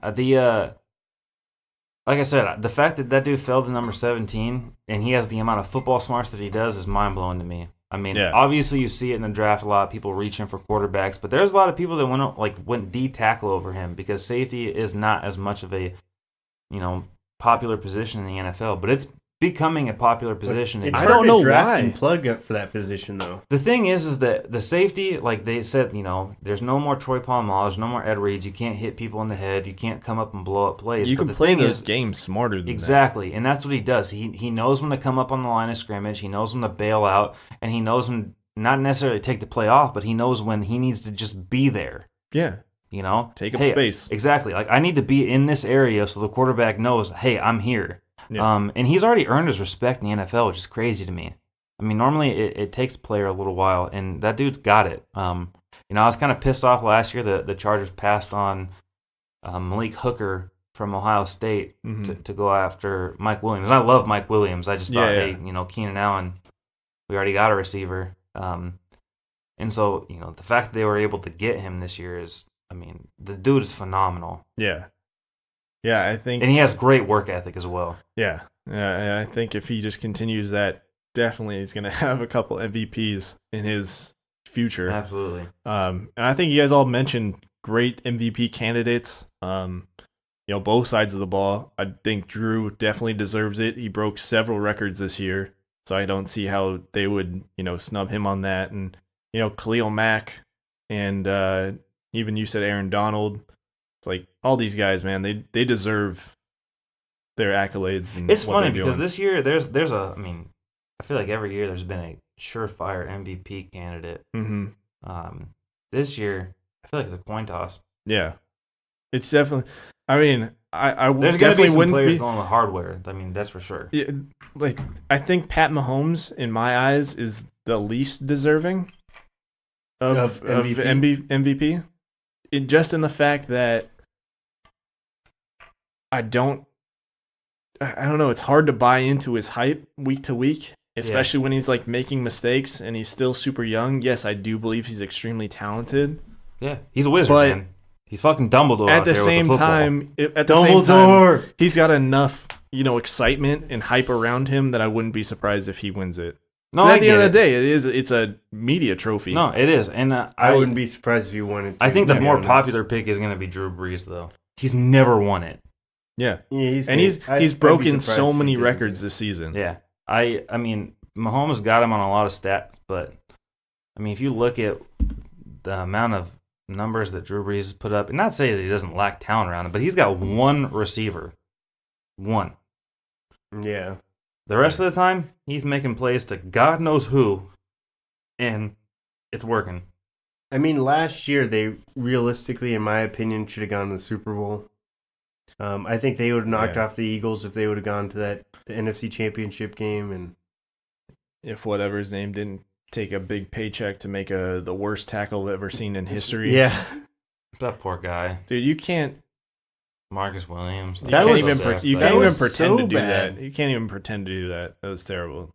Speaker 2: Like I said, the fact that dude fell to number 17 and he has the amount of football smarts that he does is mind-blowing to me. I mean, obviously you see it in the draft a lot, people reaching for quarterbacks, but there's a lot of people that went D tackle over him because safety is not as much of a, popular position in the NFL, but it's becoming a popular position.
Speaker 3: It's
Speaker 1: I
Speaker 3: hard
Speaker 1: don't
Speaker 3: to
Speaker 1: know
Speaker 3: draft
Speaker 1: why.
Speaker 3: and plug up for that position though.
Speaker 2: The thing is that the safety, like they said, there's no more Troy Polamalu, there's no more Ed Reeds. You can't hit people in the head. You can't come up and blow up plays.
Speaker 1: You
Speaker 2: But
Speaker 1: can
Speaker 2: the
Speaker 1: play
Speaker 2: thing
Speaker 1: those
Speaker 2: is,
Speaker 1: games smarter than
Speaker 2: exactly, and that's what he does. He knows when to come up on the line of scrimmage. He knows when to bail out, and he knows when not necessarily take the play off, but he knows when he needs to just be there.
Speaker 1: that. Yeah. Take up space.
Speaker 2: Exactly. Like I need to be in this area so the quarterback knows, hey, I'm here.
Speaker 1: Yeah.
Speaker 2: And he's already earned his respect in the NFL, which is crazy to me. I mean, normally it takes a player a little while, and that dude's got it. I was kind of pissed off last year that the Chargers passed on Malik Hooker from Ohio State to go after Mike Williams. And I love Mike Williams. I just thought, hey, Keenan Allen, we already got a receiver. And so, the fact that they were able to get him this year is, the dude is phenomenal.
Speaker 1: Yeah. Yeah, I think.
Speaker 2: And he has great work ethic as well.
Speaker 1: Yeah. I think if he just continues that, definitely he's going to have a couple MVPs in his future.
Speaker 2: Absolutely.
Speaker 1: And I think you guys all mentioned great MVP candidates. Both sides of the ball. I think Drew definitely deserves it. He broke several records this year, so I don't see how they would, snub him on that. And Khalil Mack, and even you said Aaron Donald. It's like all these guys, man. They deserve their accodes. And
Speaker 2: it's
Speaker 1: what
Speaker 2: funny
Speaker 1: they're
Speaker 2: because
Speaker 1: doing.
Speaker 2: this year there's I feel like every year there's been a surefire MVP candidate.
Speaker 1: Mm-hmm.
Speaker 2: This year I feel like it's a coin toss.
Speaker 1: Yeah, it's definitely. I mean, I
Speaker 2: There's going to be some players going with hardware. That's for sure.
Speaker 1: Yeah, like I think Pat Mahomes, in my eyes, is the least deserving of MVP. Just in the fact that I don't know. It's hard to buy into his hype week to week, especially when he's like making mistakes and he's still super young. Yes, I do believe he's extremely talented.
Speaker 2: Yeah, he's a wizard,
Speaker 1: But
Speaker 2: man. He's fucking Dumbledore.
Speaker 1: At
Speaker 2: out
Speaker 1: the
Speaker 2: there
Speaker 1: same
Speaker 2: with the
Speaker 1: time,
Speaker 3: Dumbledore.
Speaker 1: he's got enough, excitement and hype around him that I wouldn't be surprised if he wins it.
Speaker 2: No,
Speaker 1: At the end of the day, it's a media trophy.
Speaker 2: No, it is, and
Speaker 3: I wouldn't be surprised if you won it.
Speaker 2: I think the
Speaker 3: to be
Speaker 2: more
Speaker 3: honest.
Speaker 2: popular pick is going to be Drew Brees, though. He's never won it.
Speaker 1: Yeah,
Speaker 3: Yeah,
Speaker 1: he's
Speaker 3: I'd
Speaker 1: broken
Speaker 3: be surprised
Speaker 1: so
Speaker 3: if he
Speaker 1: many
Speaker 3: didn't.
Speaker 1: records this season.
Speaker 2: Yeah, I mean, Mahomes got him on a lot of stats, but if you look at the amount of numbers that Drew Brees has put up, and not say that he doesn't lack talent around him, but he's got one receiver, one.
Speaker 3: Yeah.
Speaker 2: The rest of the time, he's making plays to God knows who, and it's working.
Speaker 3: Last year they realistically, in my opinion, should have gone to the Super Bowl. I think they would have knocked off the Eagles if they would have gone to the NFC Championship game, and
Speaker 1: If whatever his name didn't take a big paycheck to make the worst tackle ever seen in history.
Speaker 3: yeah,
Speaker 2: That poor guy,
Speaker 1: Dude, you can't.
Speaker 2: Marcus Williams.
Speaker 1: You
Speaker 3: That
Speaker 1: can't
Speaker 3: was
Speaker 1: even.
Speaker 3: so
Speaker 1: You
Speaker 3: bad.
Speaker 1: can't
Speaker 3: That
Speaker 1: even
Speaker 3: was
Speaker 1: pretend
Speaker 3: so
Speaker 1: to do
Speaker 3: bad.
Speaker 1: that. You can't even pretend to do that. That was terrible.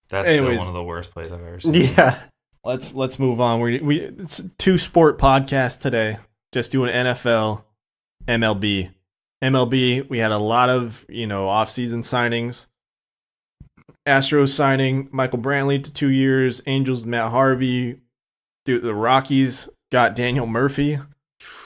Speaker 2: That's
Speaker 1: Anyways.
Speaker 2: still one of the worst plays I've ever seen.
Speaker 3: Yeah.
Speaker 1: Let's move on. It's 2-sport podcast today. Just doing NFL, MLB. MLB, we had a lot of, off-season signings. Astros signing Michael Brantley to 2 years. Angels, Matt Harvey. The Rockies got Daniel Murphy.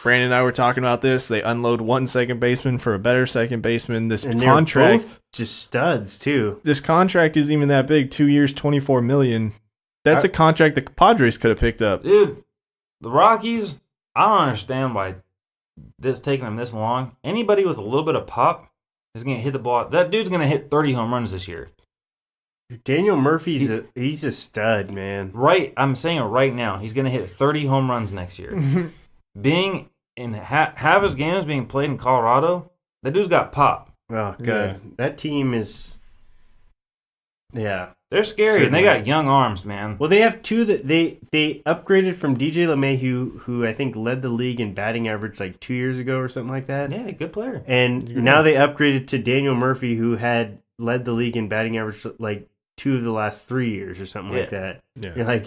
Speaker 1: Brandon and I were talking about this. They unload one second baseman for a better second baseman. This
Speaker 3: And
Speaker 1: contract,
Speaker 3: they're both just studs too.
Speaker 1: this contract isn't even that big. 2 years, $24 million. That's a contract the Padres could have picked up.
Speaker 2: Dude, the Rockies, I don't understand why this taking them this long. Anybody with a little bit of pop is going to hit the ball. That dude's going to hit 30 home runs this year.
Speaker 3: Daniel Murphy's he's a stud, man.
Speaker 2: Right, I'm saying it right now. He's going to hit 30 home runs next year. Being in half his games being played in Colorado, that dude's got pop.
Speaker 3: Oh, good.
Speaker 1: Yeah.
Speaker 3: That team is. Yeah.
Speaker 2: They're scary, and they got young arms, man.
Speaker 3: Well, they have two that they upgraded from DJ LeMahieu, who I think led the league in batting average like 2 years ago or something like that.
Speaker 2: Yeah, good player.
Speaker 3: And now they upgraded to Daniel Murphy, who had led the league in batting average like 2 of the last 3 years or something like that.
Speaker 1: Yeah.
Speaker 3: You're like,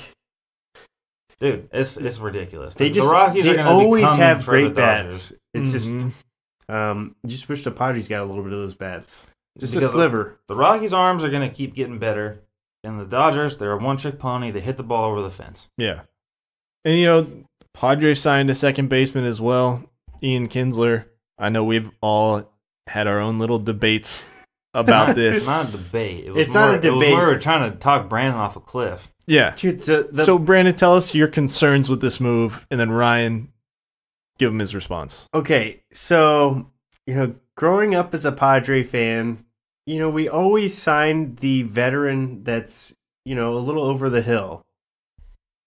Speaker 2: dude, it's ridiculous.
Speaker 3: They
Speaker 2: the Rockies are
Speaker 3: they
Speaker 2: going to
Speaker 3: always
Speaker 2: become
Speaker 3: have
Speaker 2: for
Speaker 3: great
Speaker 2: the
Speaker 3: bats.
Speaker 2: Dodgers.
Speaker 3: It's just wish the Padres got a little bit of those bats. Just
Speaker 2: Because
Speaker 3: a sliver.
Speaker 2: The Rockies' arms are going to keep getting better, and the Dodgers, they're a one-trick pony. They hit the ball over the fence.
Speaker 1: Yeah. And, Padres signed a second baseman as well, Ian Kinsler. I know we've all had our own little debates about this.
Speaker 2: It's not a debate. It was
Speaker 3: It's not a debate.
Speaker 2: We were trying to talk Brandon off a cliff.
Speaker 1: Yeah.
Speaker 3: Dude,
Speaker 1: So, Brandon, tell us your concerns with this move, and then Ryan, give him his response.
Speaker 3: okay, so, growing up as a Padre fan, we always signed the veteran that's, a little over the hill.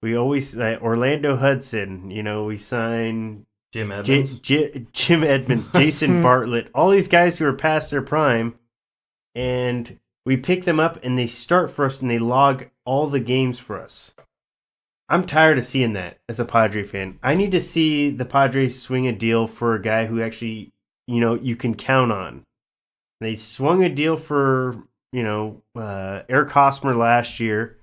Speaker 3: We always, Orlando Hudson, we signed
Speaker 2: Jim Edmonds.
Speaker 3: Jim Edmonds, Jason Bartlett, all these guys who are past their prime, and we pick them up and they start for us and they log all the games for us. I'm tired of seeing that as a Padre fan. I need to see the Padres swing a deal for a guy who actually, you can count on. They swung a deal for, Eric Hosmer last year.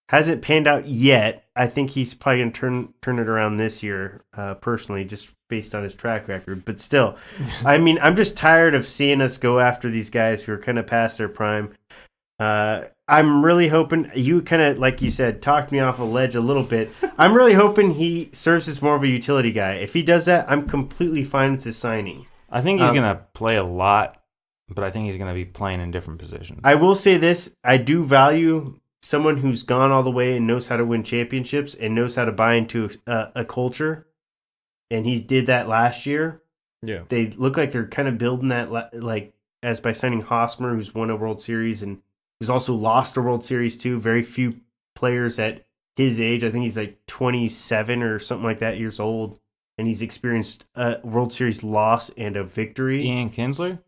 Speaker 3: Hasn't panned out yet. I think he's probably going to turn it around this year, personally, just based on his track record. But still, I'm just tired of seeing us go after these guys who are kind of past their prime. I'm really hoping you kind of, like you said, talked me off a ledge a little bit. I'm really hoping he serves as more of a utility guy. If he does that, I'm completely fine with his signing.
Speaker 2: I think he's going to play a lot, but I think he's going to be playing in different positions.
Speaker 3: I will say this. I do value someone who's gone all the way and knows how to win championships and knows how to buy into a culture. And he did that last year.
Speaker 1: Yeah.
Speaker 3: They look like they're kind of building that, like, as by signing Hosmer, who's won a World Series and who's also lost a World Series too. Very few players at his age. I think he's like 27 or something like that years old. And he's experienced a World Series loss and a victory.
Speaker 2: Ian Kinsler?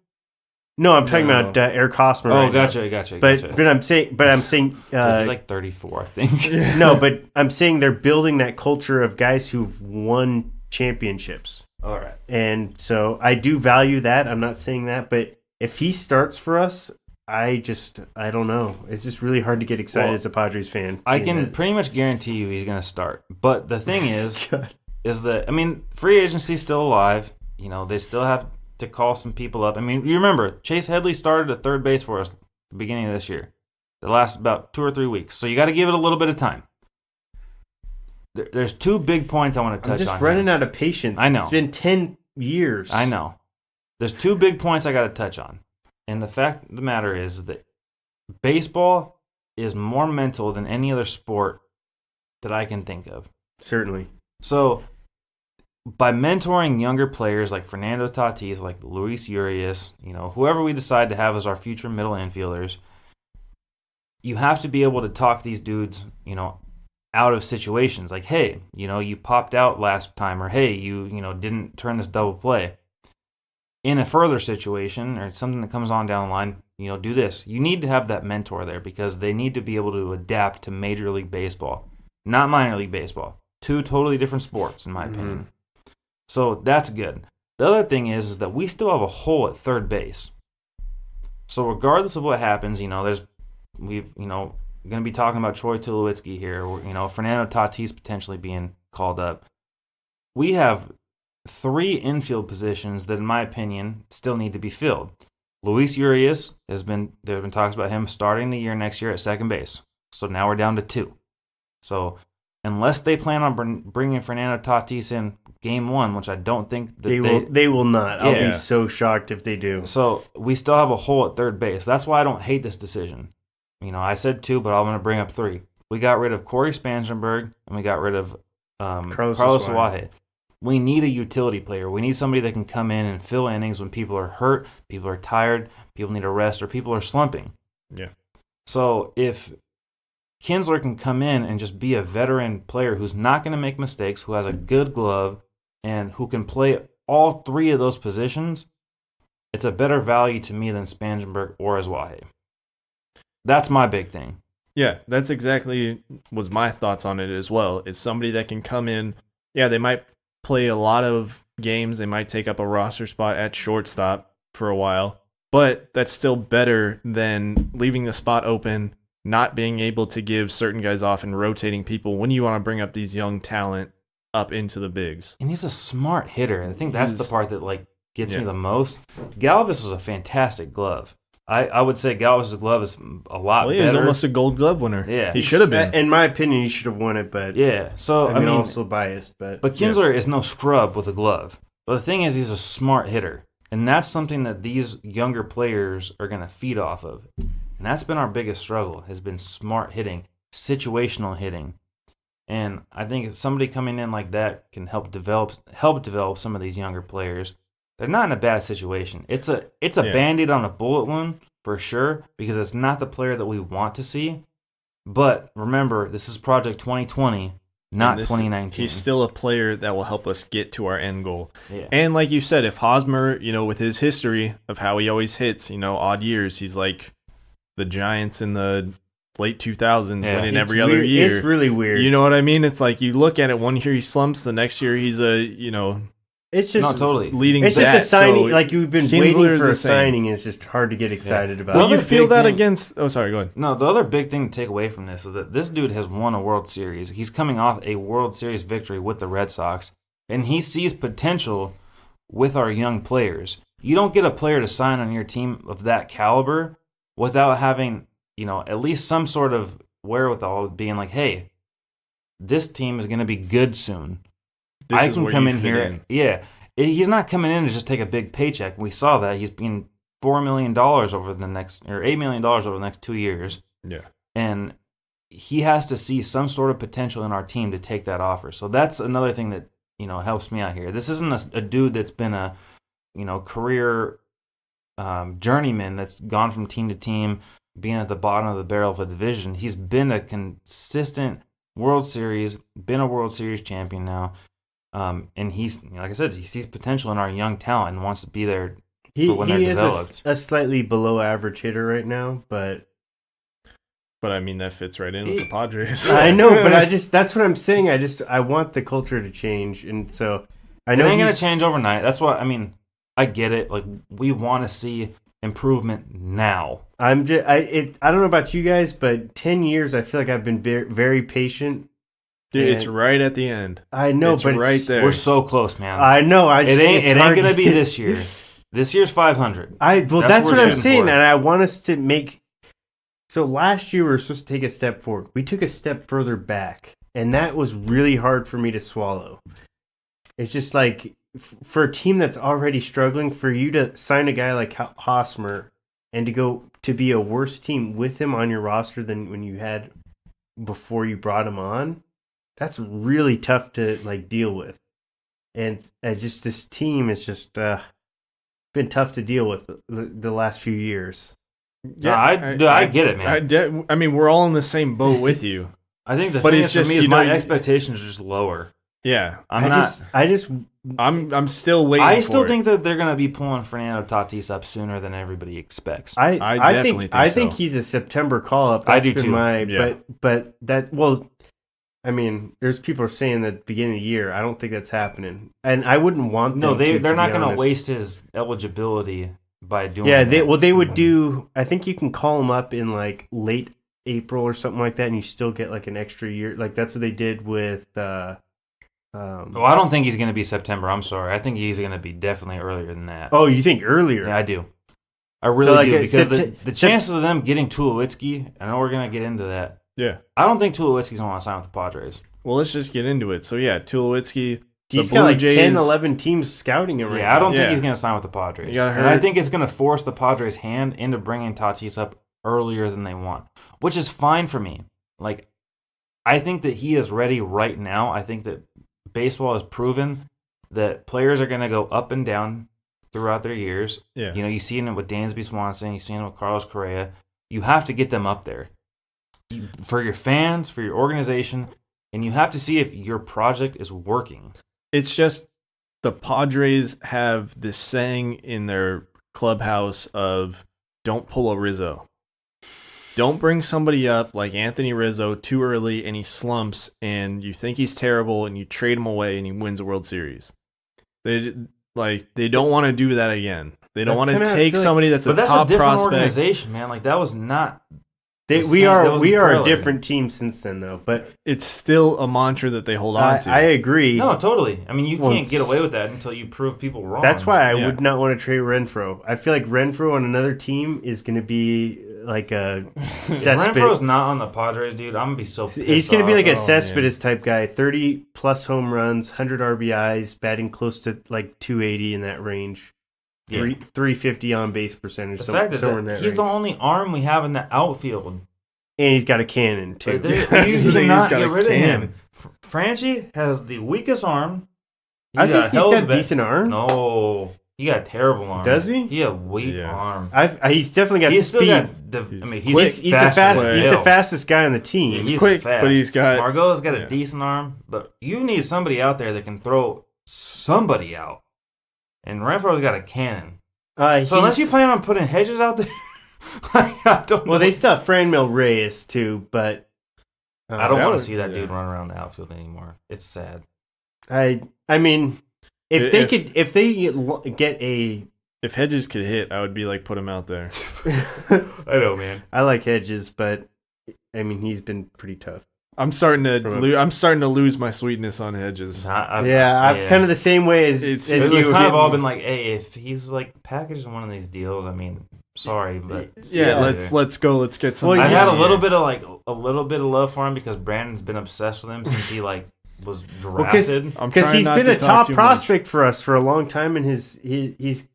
Speaker 3: No, I'm talking about Eric Hosmer.
Speaker 2: Oh,
Speaker 3: right
Speaker 2: gotcha.
Speaker 3: But I'm saying
Speaker 2: he's like 34, I think.
Speaker 3: no, but I'm saying they're building that culture of guys who've won championships.
Speaker 2: All right.
Speaker 3: And so I do value that. I'm not saying that, but if he starts for us, I don't know. It's just really hard to get excited as a Padres fan.
Speaker 2: I can pretty much guarantee you he's going to start. But the thing is that, free agency's still alive. They still have to call some people up. You remember, Chase Headley started at third base for us at the beginning of this year. It lasts about 2 or 3 weeks. So you got to give it a little bit of time. There's 2 big points I want to touch on.
Speaker 3: I'm just running out of patience.
Speaker 2: I know.
Speaker 3: It's been 10 years.
Speaker 2: I know. There's 2 big points I got to touch on. And the fact of the matter is that baseball is more mental than any other sport that I can think of.
Speaker 3: Certainly.
Speaker 2: So, by mentoring younger players like Fernando Tatis, like Luis Urias, whoever we decide to have as our future middle infielders, you have to be able to talk these dudes, out of situations. Like, hey, you popped out last time, or hey, you didn't turn this double play. In a further situation or something that comes on down the line, do this. You need to have that mentor there because they need to be able to adapt to Major League Baseball, not minor league baseball. 2 totally different sports, in my opinion. So that's good. The other thing is that we still have a hole at third base. So regardless of what happens, going to be talking about Troy Tulowitzki here. Fernando Tatis potentially being called up. We have 3 infield positions that, in my opinion, still need to be filled. Luis Urias there have been talks about him starting the year next year at second base. So now we're down to 2. So unless they plan on bringing Fernando Tatis in game 1, which I don't think that
Speaker 3: they will not. I'll be so shocked if they do.
Speaker 2: So we still have a hole at third base. That's why I don't hate this decision. I said 2, but I'm going to bring up 3. We got rid of Corey Spangenberg, and we got rid of Carlos Suaje. We need a utility player. We need somebody that can come in and fill innings when people are hurt, people are tired, people need a rest, or people are slumping.
Speaker 1: Yeah.
Speaker 2: So if Kinsler can come in and just be a veteran player who's not going to make mistakes, who has a good glove, and who can play all 3 of those positions, it's a better value to me than Spangenberg or Suaje. That's my big thing.
Speaker 1: Yeah, that's exactly was my thoughts on it as well. Is somebody that can come in. Yeah, they might play a lot of games. They might take up a roster spot at shortstop for a while, but that's still better than leaving the spot open, not being able to give certain guys off and rotating people when you want to bring up these young talent up into the bigs.
Speaker 2: And he's a smart hitter. I think that's the part that gets me the most. Galvis is a fantastic glove. I would say Galvis' glove is a lot better.
Speaker 1: He was almost a Gold Glove winner.
Speaker 2: Yeah,
Speaker 1: he should have been.
Speaker 3: In my opinion, he should have won it, but
Speaker 2: So I mean,
Speaker 3: also biased, but
Speaker 2: Kinsler is no scrub with a glove. But the thing is, he's a smart hitter, and that's something that these younger players are going to feed off of. And that's been our biggest struggle, has been smart hitting, situational hitting. And I think if somebody coming in like that can help develop some of these younger players. They're not in a bad situation. It's a Band-Aid on a bullet wound for sure, because it's not the player that we want to see. But remember, this is Project 2020, not 2019.
Speaker 1: He's still a player that will help us get to our end goal.
Speaker 2: Yeah.
Speaker 1: And like you said, if Hosmer, with his history of how he always hits, odd years, he's like the Giants in the late 2000s, winning every other year.
Speaker 3: It's really weird.
Speaker 1: You know what I mean? It's like you look at it, one year he slumps, the next year he's
Speaker 3: it's just
Speaker 2: not totally
Speaker 1: leading.
Speaker 3: It's
Speaker 1: bat,
Speaker 3: just a signing.
Speaker 1: so
Speaker 3: You've been waiting for a signing. It's just hard to get excited about.
Speaker 1: Well, you feel that
Speaker 2: thing,
Speaker 1: against. Oh, sorry. Go ahead.
Speaker 2: No, the other big thing to take away from this is that this dude has won a World Series. He's coming off a World Series victory with the Red Sox, and he sees potential with our young players. You don't get a player to sign on your team of that caliber without having, at least some sort of wherewithal, being like, hey, this team is going to be good soon. I can come in here. Yeah. He's not coming in to just take a big paycheck. We saw that. He's being $4 million over the next, or $8 million over the next 2 years.
Speaker 1: Yeah.
Speaker 2: And he has to see some sort of potential in our team to take that offer. So that's another thing that, helps me out here. This isn't a dude that's been a, career journeyman that's gone from team to team, being at the bottom of the barrel of a division. He's been a consistent World Series, been a World Series champion now. And he's, like I said, he sees potential in our young talent and wants to be there for when they're developed.
Speaker 3: He is a slightly below average hitter right now, but
Speaker 1: I mean that fits right in with the Padres.
Speaker 3: I know, but that's what I'm saying. I want the culture to change, and so I know
Speaker 2: it ain't gonna change overnight. That's what I mean. I get it. Like, we want to see improvement now.
Speaker 3: I don't know about you guys, but 10 years I feel like I've been very patient.
Speaker 1: Dude, it's right at the end.
Speaker 3: I know, but
Speaker 1: right there.
Speaker 2: We're so close, man.
Speaker 3: I know.
Speaker 2: It ain't gonna be this year. This year's 500.
Speaker 3: That's what I'm saying, and I want us to make. So last year we were supposed to take a step forward. We took a step further back, and that was really hard for me to swallow. It's just like, for a team that's already struggling, for you to sign a guy like Hosmer and to go to be a worse team with him on your roster than when you had before you brought him on. That's really tough to deal with, and just this team is just been tough to deal with the last few years.
Speaker 2: Yeah, I get it, man.
Speaker 1: I mean, we're all in the same boat with you.
Speaker 2: I think the thing is, for me, is my expectations are just lower.
Speaker 1: Yeah,
Speaker 2: I'm
Speaker 1: still waiting.
Speaker 2: I still think that they're gonna be pulling Fernando Tatis up sooner than everybody expects.
Speaker 1: I definitely think so.
Speaker 3: I think he's a September call up.
Speaker 2: I do too.
Speaker 3: But I mean, there's people saying that at the beginning of the year. I don't think that's happening, and I wouldn't want them.
Speaker 2: No, they're not going to waste his eligibility by doing.
Speaker 3: Yeah, they would do. I think you can call him up in late April or something like that, and you still get like an extra year. Like that's what they did with.
Speaker 2: Well, I don't think he's going to be September. I'm sorry. I think he's going to be definitely earlier than that.
Speaker 3: Oh, you think earlier?
Speaker 2: Yeah, I do. I really do because
Speaker 3: Sept-
Speaker 2: the chances of them getting Tulowitzki, I know we're going to get into that.
Speaker 1: Yeah.
Speaker 2: I don't think Tulowitzki's going to want to sign with the Padres.
Speaker 1: Well, let's just get into it. So, yeah, Tulowitzki.
Speaker 3: He's
Speaker 1: the
Speaker 3: got
Speaker 1: Blue
Speaker 3: like
Speaker 1: Jays,
Speaker 3: 10, 11 teams scouting him right
Speaker 2: Yeah, I don't
Speaker 3: now.
Speaker 2: think he's going to sign with the Padres.
Speaker 1: You got
Speaker 2: And I
Speaker 1: hurt.
Speaker 2: think it's going to force the Padres' hand into bringing Tatis up earlier than they want, which is fine for me. Like, I think that he is ready right now. I think that baseball has proven that players are going to go up and down throughout their years.
Speaker 1: Yeah.
Speaker 2: You know, you see it with Dansby Swanson, you see it with Carlos Correa. You have to get them up there for your fans, for your organization, and you have to see if your project is working.
Speaker 1: It's just the Padres have this saying in their clubhouse of don't pull a Rizzo. Don't bring somebody up like Anthony Rizzo too early and he slumps and you think he's terrible and you trade him away and he wins a World Series. They don't want to do that again. They don't want to take somebody that's a
Speaker 2: But that's
Speaker 1: top
Speaker 2: a different
Speaker 1: prospect.
Speaker 2: organization, man. Like that was not.
Speaker 3: We are a
Speaker 2: Preller.
Speaker 3: different team since then, though. But
Speaker 1: It's still a mantra that they hold on to.
Speaker 3: I agree.
Speaker 2: No, totally. I mean, you
Speaker 3: Well,
Speaker 2: can't get away with that until you prove people wrong.
Speaker 3: That's why I
Speaker 1: Yeah.
Speaker 3: would not want to trade Renfroe. I feel like Renfroe on another team is going to be like a
Speaker 2: If Renfroe's
Speaker 3: Cespedes.
Speaker 2: not on the Padres, dude, I'm gonna be so pissed
Speaker 3: He's going to be
Speaker 2: off.
Speaker 3: like a
Speaker 1: Oh,
Speaker 3: Cespedes type guy. 30-plus home runs, 100 RBIs, batting close to like 280 in that range.
Speaker 2: Yeah.
Speaker 3: 350 on base percentage.
Speaker 2: The
Speaker 3: somewhere
Speaker 2: fact
Speaker 3: in
Speaker 2: that
Speaker 3: that
Speaker 2: he's
Speaker 3: range.
Speaker 2: the only arm we have in the outfield.
Speaker 3: And he's got a cannon, too.
Speaker 2: You
Speaker 1: He's
Speaker 2: cannot
Speaker 1: got
Speaker 2: get
Speaker 1: a
Speaker 2: rid of him.
Speaker 1: cannon.
Speaker 2: Franchi has the weakest arm.
Speaker 3: I think he's
Speaker 2: hell
Speaker 3: got
Speaker 2: of
Speaker 3: a decent arm.
Speaker 2: No, he got a terrible arm.
Speaker 3: Does he?
Speaker 2: He had a weak
Speaker 1: Yeah.
Speaker 2: arm.
Speaker 3: He's definitely got
Speaker 2: He's still
Speaker 3: speed.
Speaker 2: got.
Speaker 1: He's
Speaker 2: I mean,
Speaker 1: quick.
Speaker 2: he's
Speaker 3: He's
Speaker 2: fast. as
Speaker 3: the
Speaker 2: hell.
Speaker 3: fastest guy on the team.
Speaker 2: He's
Speaker 1: quick,
Speaker 2: fast.
Speaker 1: but he's got-
Speaker 2: Margot's got a
Speaker 1: yeah.
Speaker 2: decent arm, but you need somebody out there that can throw somebody out. And Renfroe's got a cannon. So unless you plan on putting Hedges out there, I don't know.
Speaker 3: Well, they still have Franmil Reyes too, but
Speaker 2: I don't
Speaker 3: that
Speaker 2: want
Speaker 3: was-
Speaker 2: to see that
Speaker 1: yeah.
Speaker 2: dude run around the outfield anymore. It's sad.
Speaker 3: I mean, if they get a,
Speaker 1: If Hedges could hit, I would be like, put him out there.
Speaker 2: I know, man.
Speaker 3: I like Hedges, but I mean he's been pretty tough.
Speaker 1: I'm starting
Speaker 3: From
Speaker 1: to I'm starting to lose my sweetness on Hedges.
Speaker 3: I'm kind of the same way as
Speaker 1: It's
Speaker 2: It's
Speaker 3: you.
Speaker 2: kind of all been like, hey, if he's like packaged in one of these deals, I mean, sorry, but
Speaker 1: Yeah,
Speaker 2: later.
Speaker 1: let's go. Let's get some.
Speaker 3: Well,
Speaker 2: I
Speaker 3: yeah.
Speaker 2: had a little bit of love for him because Brandon's been obsessed with him since he like was drafted.
Speaker 1: I'm
Speaker 3: because
Speaker 1: trying
Speaker 3: he's
Speaker 1: not
Speaker 3: been
Speaker 1: to
Speaker 3: a
Speaker 1: talk
Speaker 3: top
Speaker 1: too much.
Speaker 3: prospect for us for a long time, and he's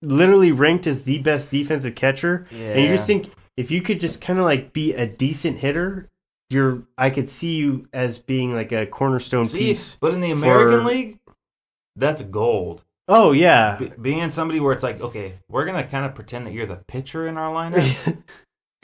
Speaker 3: literally ranked as the best defensive catcher. And you just think if you could just kind of like be a decent hitter, I could see you as being like a cornerstone piece.
Speaker 2: But in the American League, that's gold.
Speaker 3: Oh yeah,
Speaker 2: Being somebody where it's like, okay, we're gonna kind of pretend that you're the pitcher in our lineup,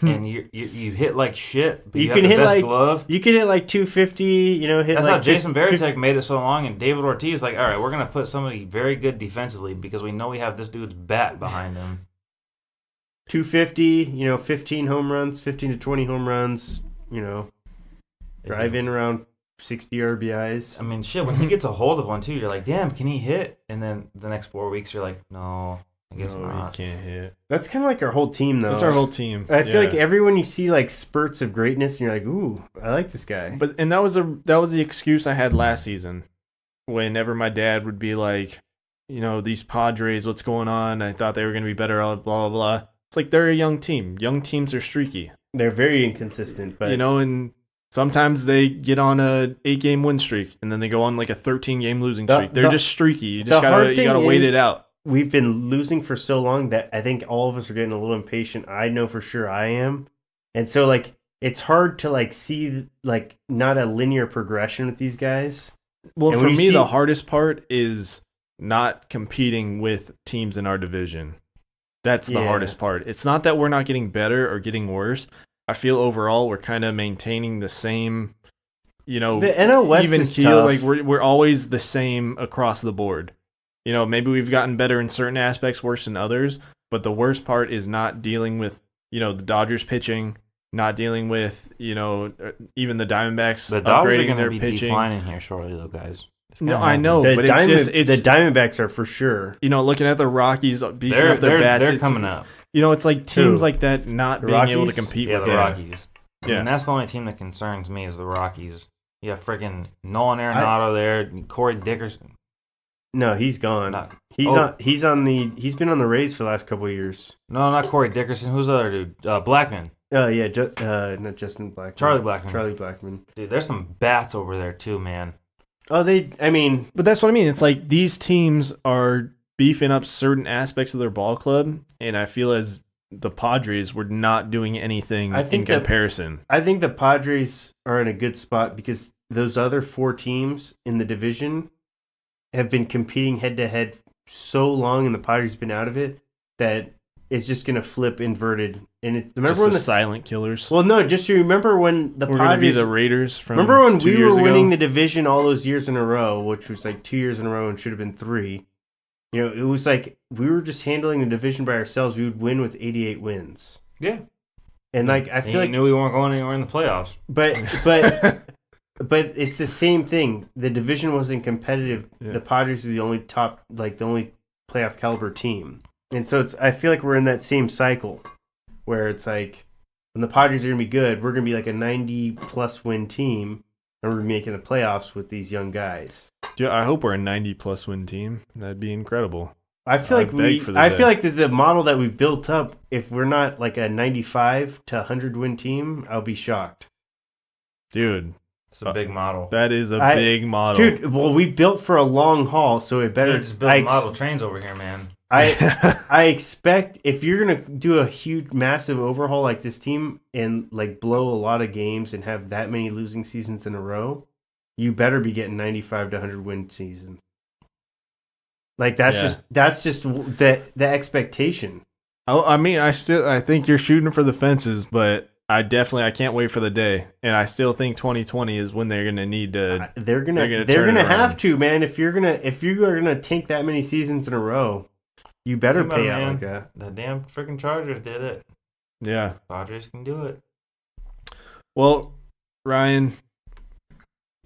Speaker 2: and you hit like shit, but you
Speaker 3: You
Speaker 2: have
Speaker 3: can
Speaker 2: the
Speaker 3: hit
Speaker 2: best
Speaker 3: like-
Speaker 2: glove.
Speaker 3: you could hit like 250. You know, hit
Speaker 2: That's
Speaker 3: like
Speaker 2: how Jason
Speaker 3: 50
Speaker 2: Varitek made it so long, and David Ortiz like, all right, we're gonna put somebody very good defensively because we know we have this dude's bat behind him.
Speaker 3: 250. You know, 15 home runs, 15 to 20 home runs. You know, drive in around 60 RBIs.
Speaker 2: I mean, shit. When he gets a hold of one too, you're like, damn, can he hit? And then the next 4 weeks, you're like, no, I guess
Speaker 1: No,
Speaker 2: not.
Speaker 1: you can't hit.
Speaker 3: That's kind of like our whole team, though.
Speaker 1: That's our whole team.
Speaker 3: I feel like
Speaker 1: Yeah.
Speaker 3: everyone you see like spurts of greatness, and you're like, ooh, I like this guy.
Speaker 1: But that was the excuse I had last season. Whenever my dad would be like, you know, these Padres, what's going on? I thought they were going to be better. Blah blah blah. It's like they're a young team. Young teams are streaky,
Speaker 3: They're very inconsistent, but
Speaker 1: you know, and sometimes they get on a 8-game win streak, and then they go on like a 13-game losing streak. They're just streaky. You just
Speaker 3: hard
Speaker 1: gotta
Speaker 3: thing
Speaker 1: wait
Speaker 3: is-
Speaker 1: it out.
Speaker 3: we've been losing for so long that I think all of us are getting a little impatient. I know for sure I am. And so like it's hard to like see like not a linear progression with these guys.
Speaker 1: Well,
Speaker 3: And
Speaker 1: for
Speaker 3: when you
Speaker 1: me,
Speaker 3: see-
Speaker 1: the hardest part is not competing with teams in our division. That's the
Speaker 3: Yeah.
Speaker 1: hardest part. It's not that we're not getting better or getting worse. I feel overall we're kind of maintaining the same, you know,
Speaker 3: The NL West
Speaker 1: even
Speaker 3: is
Speaker 1: keel.
Speaker 3: tough.
Speaker 1: Like we're always the same across the board. You know, maybe we've gotten better in certain aspects, worse in others. But the worst part is not dealing with, you know, the Dodgers pitching, not dealing with, you know, even the Diamondbacks
Speaker 2: The Dodgers are
Speaker 1: upgrading
Speaker 2: going
Speaker 1: their
Speaker 2: to be
Speaker 1: pitching.
Speaker 2: declining here shortly, though, guys. It's
Speaker 1: No,
Speaker 2: gonna
Speaker 1: I
Speaker 2: happen.
Speaker 1: know,
Speaker 3: the
Speaker 1: but it's
Speaker 3: the Diamondbacks are for sure.
Speaker 1: you know, looking at the Rockies beefing
Speaker 2: They're
Speaker 1: up their bats,
Speaker 2: they're
Speaker 1: it's-
Speaker 2: coming up.
Speaker 1: You know, it's like teams
Speaker 3: Who?
Speaker 1: like that not
Speaker 3: The
Speaker 1: being able to
Speaker 3: Rockies?
Speaker 1: compete
Speaker 2: Yeah,
Speaker 1: with
Speaker 2: the
Speaker 1: that.
Speaker 2: Rockies.
Speaker 1: Yeah.
Speaker 2: And that's the only team that concerns me is the Rockies. You have freaking Nolan Arenado there, Corey Dickerson.
Speaker 3: No, he's gone.
Speaker 2: Not-
Speaker 3: He's
Speaker 2: oh.
Speaker 3: he's been on the Rays for the last couple of years.
Speaker 2: No, not Corey Dickerson. Who's the other dude? Blackman.
Speaker 3: Yeah, not Justin Blackman.
Speaker 2: Charlie Blackman.
Speaker 3: Charlie Blackman.
Speaker 2: Dude, there's some bats over there too, man.
Speaker 3: Oh,
Speaker 1: But that's what I mean. It's like these teams are beefing up certain aspects of their ball club, and I feel as the Padres were not doing anything in comparison.
Speaker 3: I think the Padres are in a good spot because those other 4 teams in the division have been competing head-to-head so long, and the Padres have been out of it, that it's just going to flip inverted. And remember
Speaker 1: just
Speaker 3: when
Speaker 1: the silent killers.
Speaker 3: Well, no, just you remember when the
Speaker 1: We're going to be
Speaker 3: Padres...
Speaker 1: the Raiders from
Speaker 3: Remember when
Speaker 1: 2
Speaker 3: we
Speaker 1: years
Speaker 3: were
Speaker 1: ago?
Speaker 3: winning the division all those years in a row, which was like 2 years in a row and should have been 3. You know, it was like we were just handling the division by ourselves. We would win with 88 wins.
Speaker 2: Yeah.
Speaker 3: And like I feel
Speaker 2: you
Speaker 3: like
Speaker 2: knew we weren't going anywhere in the playoffs.
Speaker 3: but it's the same thing. The division wasn't competitive.
Speaker 1: Yeah.
Speaker 3: The Padres were the only the only playoff caliber team. And so I feel like we're in that same cycle where it's like when the Padres are going to be good, we're going to be like a 90-plus win team, and we're making the playoffs with these young guys.
Speaker 1: Dude, I hope we're a 90-plus win team. That'd be incredible.
Speaker 3: I feel
Speaker 1: I'd beg for the
Speaker 3: I
Speaker 1: day.
Speaker 3: feel like the model that we've built up, if we're not like a 95 to 100 win team, I'll be shocked.
Speaker 1: Dude,
Speaker 2: It's a big model.
Speaker 1: that is a big model.
Speaker 3: Dude, well, we built for a long haul, so it better
Speaker 2: Just build model trains over here, man.
Speaker 3: I expect if you're gonna do a huge, massive overhaul like this team and like blow a lot of games and have that many losing seasons in a row, you better be getting 95 to 100 win seasons. Like that's just the expectation.
Speaker 1: I mean, I think you're shooting for the fences, but I can't wait for the day. And I still think 2020 is when they're gonna need to.
Speaker 3: They're gonna
Speaker 1: turn it
Speaker 3: have
Speaker 1: around.
Speaker 3: to, man. If you are gonna tank that many seasons in a row, you better pay out like that.
Speaker 2: The damn freaking Chargers did it.
Speaker 1: Yeah.
Speaker 2: Padres can do it.
Speaker 1: Well, Ryan,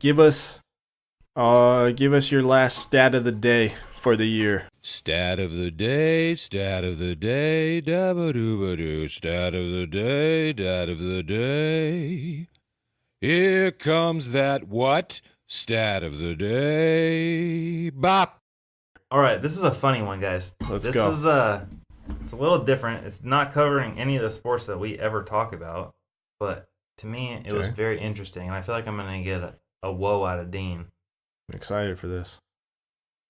Speaker 1: give us your last stat of the day for the year.
Speaker 5: Stat of the day, dabba-dooba-doo, stat of the day, dat of the day. Here comes that what? Stat of the day. Bop.
Speaker 2: All right, this is a funny one, guys.
Speaker 1: Let's go.
Speaker 2: This is it's a little different. It's not covering any of the sports that we ever talk about, but to me, it was
Speaker 1: Okay.
Speaker 2: very interesting, and I feel like I'm gonna get a whoa out of Dean.
Speaker 1: I'm excited for this.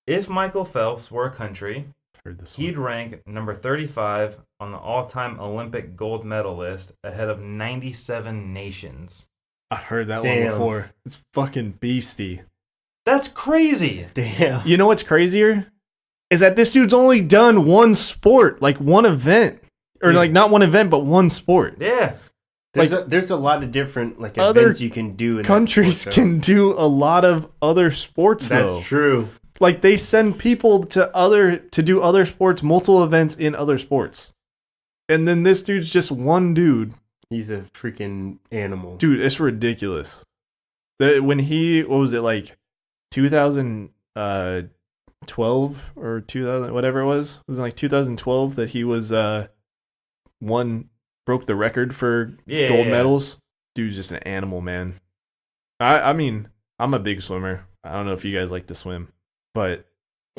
Speaker 2: If Michael Phelps were a country,
Speaker 1: Heard this
Speaker 2: he'd
Speaker 1: one.
Speaker 2: rank number 35 on the all-time Olympic gold medal list, ahead of 97 nations.
Speaker 1: I've heard that
Speaker 3: Damn.
Speaker 1: one before. It's fucking beastie.
Speaker 2: That's crazy.
Speaker 3: Damn.
Speaker 1: You know what's crazier? Is that this dude's only done one sport, like one event. Or
Speaker 3: Yeah.
Speaker 1: like not one event, but one sport.
Speaker 2: Yeah.
Speaker 3: There's a lot of different like
Speaker 1: Other
Speaker 3: events you can do in that
Speaker 1: Countries
Speaker 3: sport, though.
Speaker 1: can do a lot of other sports though.
Speaker 3: That's true.
Speaker 1: Like they send people to do other sports, multiple events in other sports. And then this dude's just one dude.
Speaker 3: He's a freaking animal.
Speaker 1: Dude, it's ridiculous. When what was it, like 2012 or 2000, whatever it was like 2012 that he was broke the record for gold medals. Dude's just an animal, man. I mean, I'm a big swimmer. I don't know if you guys like to swim, but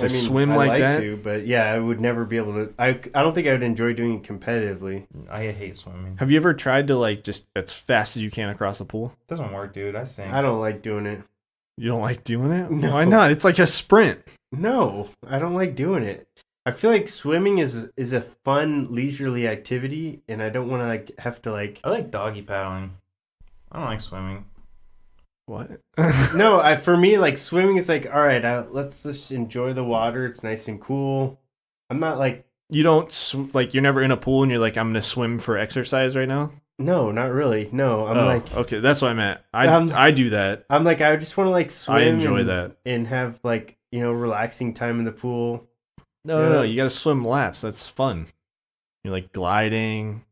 Speaker 1: swim like
Speaker 3: I'd
Speaker 1: that.
Speaker 3: to, but yeah, I would never be able to. I don't think I would enjoy doing it competitively.
Speaker 2: I hate swimming.
Speaker 1: Have you ever tried to like just as fast as you can across a pool?
Speaker 2: Doesn't work, dude. I sink.
Speaker 3: I don't like doing it.
Speaker 1: You don't like doing it?
Speaker 3: No.
Speaker 1: Why not? It's like a sprint.
Speaker 3: No, I don't like doing it. I feel like swimming is a fun leisurely activity, and I don't want to like have to like.
Speaker 2: I like doggy paddling. I don't like swimming.
Speaker 1: What?
Speaker 3: No, for me, like swimming is like, all right, let's just enjoy the water. It's nice and cool. I'm not like.
Speaker 1: You don't like you're never in a pool and you're like, I'm gonna swim for exercise right now.
Speaker 3: No, not really. No, I'm like.
Speaker 1: Okay, that's what I meant. I do that.
Speaker 3: I'm like, I just want to like swim.
Speaker 1: I enjoy that
Speaker 3: and have like relaxing time in the pool.
Speaker 1: No. You gotta swim laps. That's fun. You're like gliding.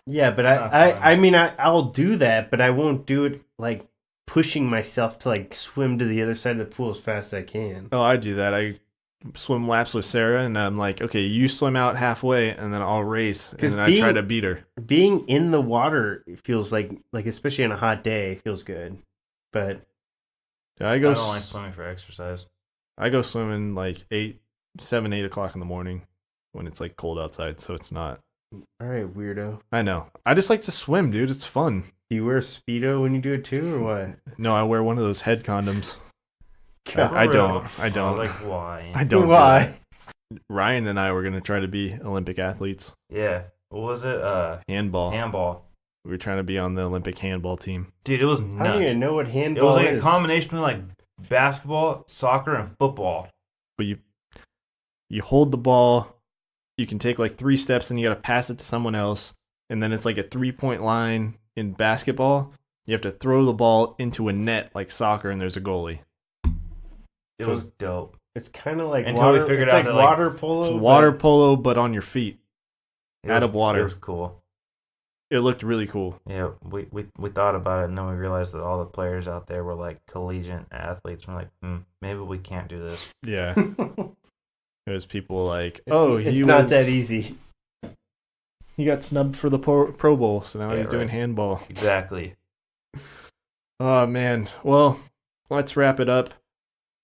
Speaker 3: Yeah, but
Speaker 2: not
Speaker 3: I mean I'll do that, but I won't do it like pushing myself to like swim to the other side of the pool as fast as I can.
Speaker 1: Oh, I do that. I swim laps with Sarah, and I'm like, okay, you swim out halfway, and then I'll race, and
Speaker 3: 'Cause
Speaker 1: then I try to beat her.
Speaker 3: Being in the water feels like especially on a hot day, feels good. But
Speaker 1: I
Speaker 2: I
Speaker 1: go.
Speaker 2: don't like swimming for exercise.
Speaker 1: I go swimming like 7, 8 o'clock in the morning when it's like cold outside, so it's not.
Speaker 3: all right, weirdo.
Speaker 1: I know. I just like to swim, dude. It's fun.
Speaker 3: Do you wear Speedo when you do it too, or what?
Speaker 1: No, I wear one of those head condoms.
Speaker 3: God.
Speaker 1: I don't. I
Speaker 2: I
Speaker 1: don't.
Speaker 2: was like, why?
Speaker 1: I don't. do
Speaker 3: Why?
Speaker 1: that. Ryan and I were gonna try to be Olympic athletes.
Speaker 2: Yeah. What was it?
Speaker 1: Handball.
Speaker 2: Handball.
Speaker 1: We were trying to be on the Olympic handball team.
Speaker 2: Dude, it was
Speaker 3: I don't
Speaker 2: nuts.
Speaker 3: even know what handball
Speaker 2: It was like
Speaker 3: is.
Speaker 2: a combination between like basketball, soccer, and football.
Speaker 1: But you hold the ball. You can take like 3 steps, and you got to pass it to someone else. And then it's like a 3-point line in basketball. You have to throw the ball into a net like soccer, and there's a goalie.
Speaker 2: It was dope.
Speaker 3: It's kind of like
Speaker 2: Until we
Speaker 3: water,
Speaker 2: figured
Speaker 3: it's
Speaker 2: out
Speaker 3: like
Speaker 2: that, like,
Speaker 3: water polo.
Speaker 1: It's
Speaker 3: but-
Speaker 1: water polo, but on your feet.
Speaker 2: It
Speaker 1: Out
Speaker 2: was-
Speaker 1: of water.
Speaker 2: It was cool.
Speaker 1: It looked really cool.
Speaker 2: Yeah, we thought about it, and then we realized that all the players out there were like collegiate athletes. We're like, maybe we can't do this.
Speaker 1: Yeah. There's people like,
Speaker 3: it's not that easy.
Speaker 1: He got snubbed for the Pro Bowl, so now
Speaker 2: Yeah,
Speaker 1: he's doing
Speaker 2: right.
Speaker 1: handball.
Speaker 2: Exactly.
Speaker 1: Oh, man. Well, let's wrap it up.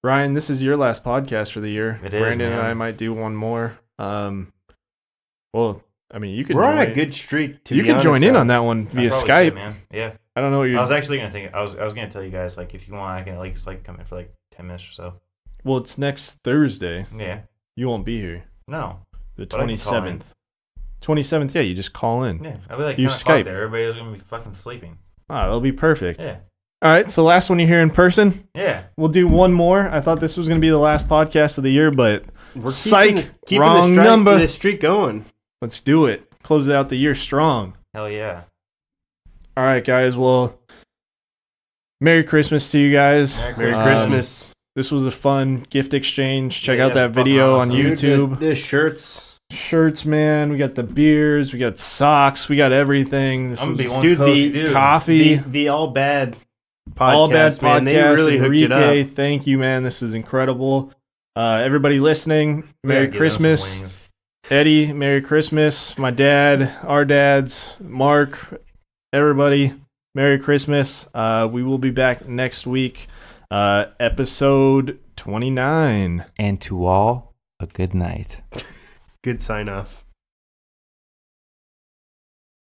Speaker 1: Ryan, this is your last podcast for the year.
Speaker 2: It is,
Speaker 1: Brandon and
Speaker 2: man.
Speaker 1: I might do one more. Well, I mean, you could
Speaker 3: We're
Speaker 1: join.
Speaker 3: on a good streak.
Speaker 1: You could join in on that one
Speaker 2: I
Speaker 1: via
Speaker 2: probably
Speaker 1: Skype.
Speaker 2: could, man. Yeah.
Speaker 1: I don't know what
Speaker 2: I
Speaker 1: you're.
Speaker 2: was actually gonna think. I was gonna tell you guys, like, if you want, I can like just like come in for like 10 minutes or so.
Speaker 1: Well, it's next Thursday.
Speaker 2: Yeah.
Speaker 1: You won't be here.
Speaker 2: No.
Speaker 1: The
Speaker 2: But I can call in.
Speaker 1: 27th. 27th, yeah, you just call in.
Speaker 2: Yeah. I'll be like
Speaker 1: Use
Speaker 2: 10 o'clock
Speaker 1: Skype.
Speaker 2: there. Everybody's gonna be fucking sleeping.
Speaker 1: Ah, that'll be perfect.
Speaker 2: Yeah.
Speaker 1: All right, so last one you hear in person.
Speaker 2: Yeah.
Speaker 1: We'll do one more. I thought this was going to be the last podcast of the year, but
Speaker 3: We're
Speaker 1: psych,
Speaker 3: keeping
Speaker 1: wrong
Speaker 3: the
Speaker 1: number.
Speaker 3: The streak going.
Speaker 1: Let's do it. Close out the year strong.
Speaker 2: Hell yeah.
Speaker 1: All right, guys. Well, Merry Christmas to you guys.
Speaker 2: Merry
Speaker 3: Christmas.
Speaker 1: This was a fun gift exchange. Check
Speaker 2: Yeah,
Speaker 1: out that
Speaker 2: fucking
Speaker 1: video on
Speaker 2: awesome.
Speaker 1: YouTube.
Speaker 3: The shirts.
Speaker 1: Shirts, man. We got the beers. We got socks. We got everything. This
Speaker 2: I'm gonna be
Speaker 1: was
Speaker 2: one
Speaker 3: Dude,
Speaker 2: cozy
Speaker 3: the
Speaker 2: dude.
Speaker 1: coffee.
Speaker 3: The All Bad podcast.
Speaker 1: All Bad Podcast.
Speaker 3: Man. They really hooked it
Speaker 1: Enrique,
Speaker 3: up.
Speaker 1: thank you, man. This is incredible. Everybody listening,
Speaker 2: We
Speaker 1: Merry
Speaker 2: gotta give them some
Speaker 1: Christmas.
Speaker 2: wings.
Speaker 1: Eddie, Merry Christmas. My dad, our dads, Mark, everybody, Merry Christmas. We will be back next week, episode 29.
Speaker 2: And to all, a good night.
Speaker 3: Good sign off.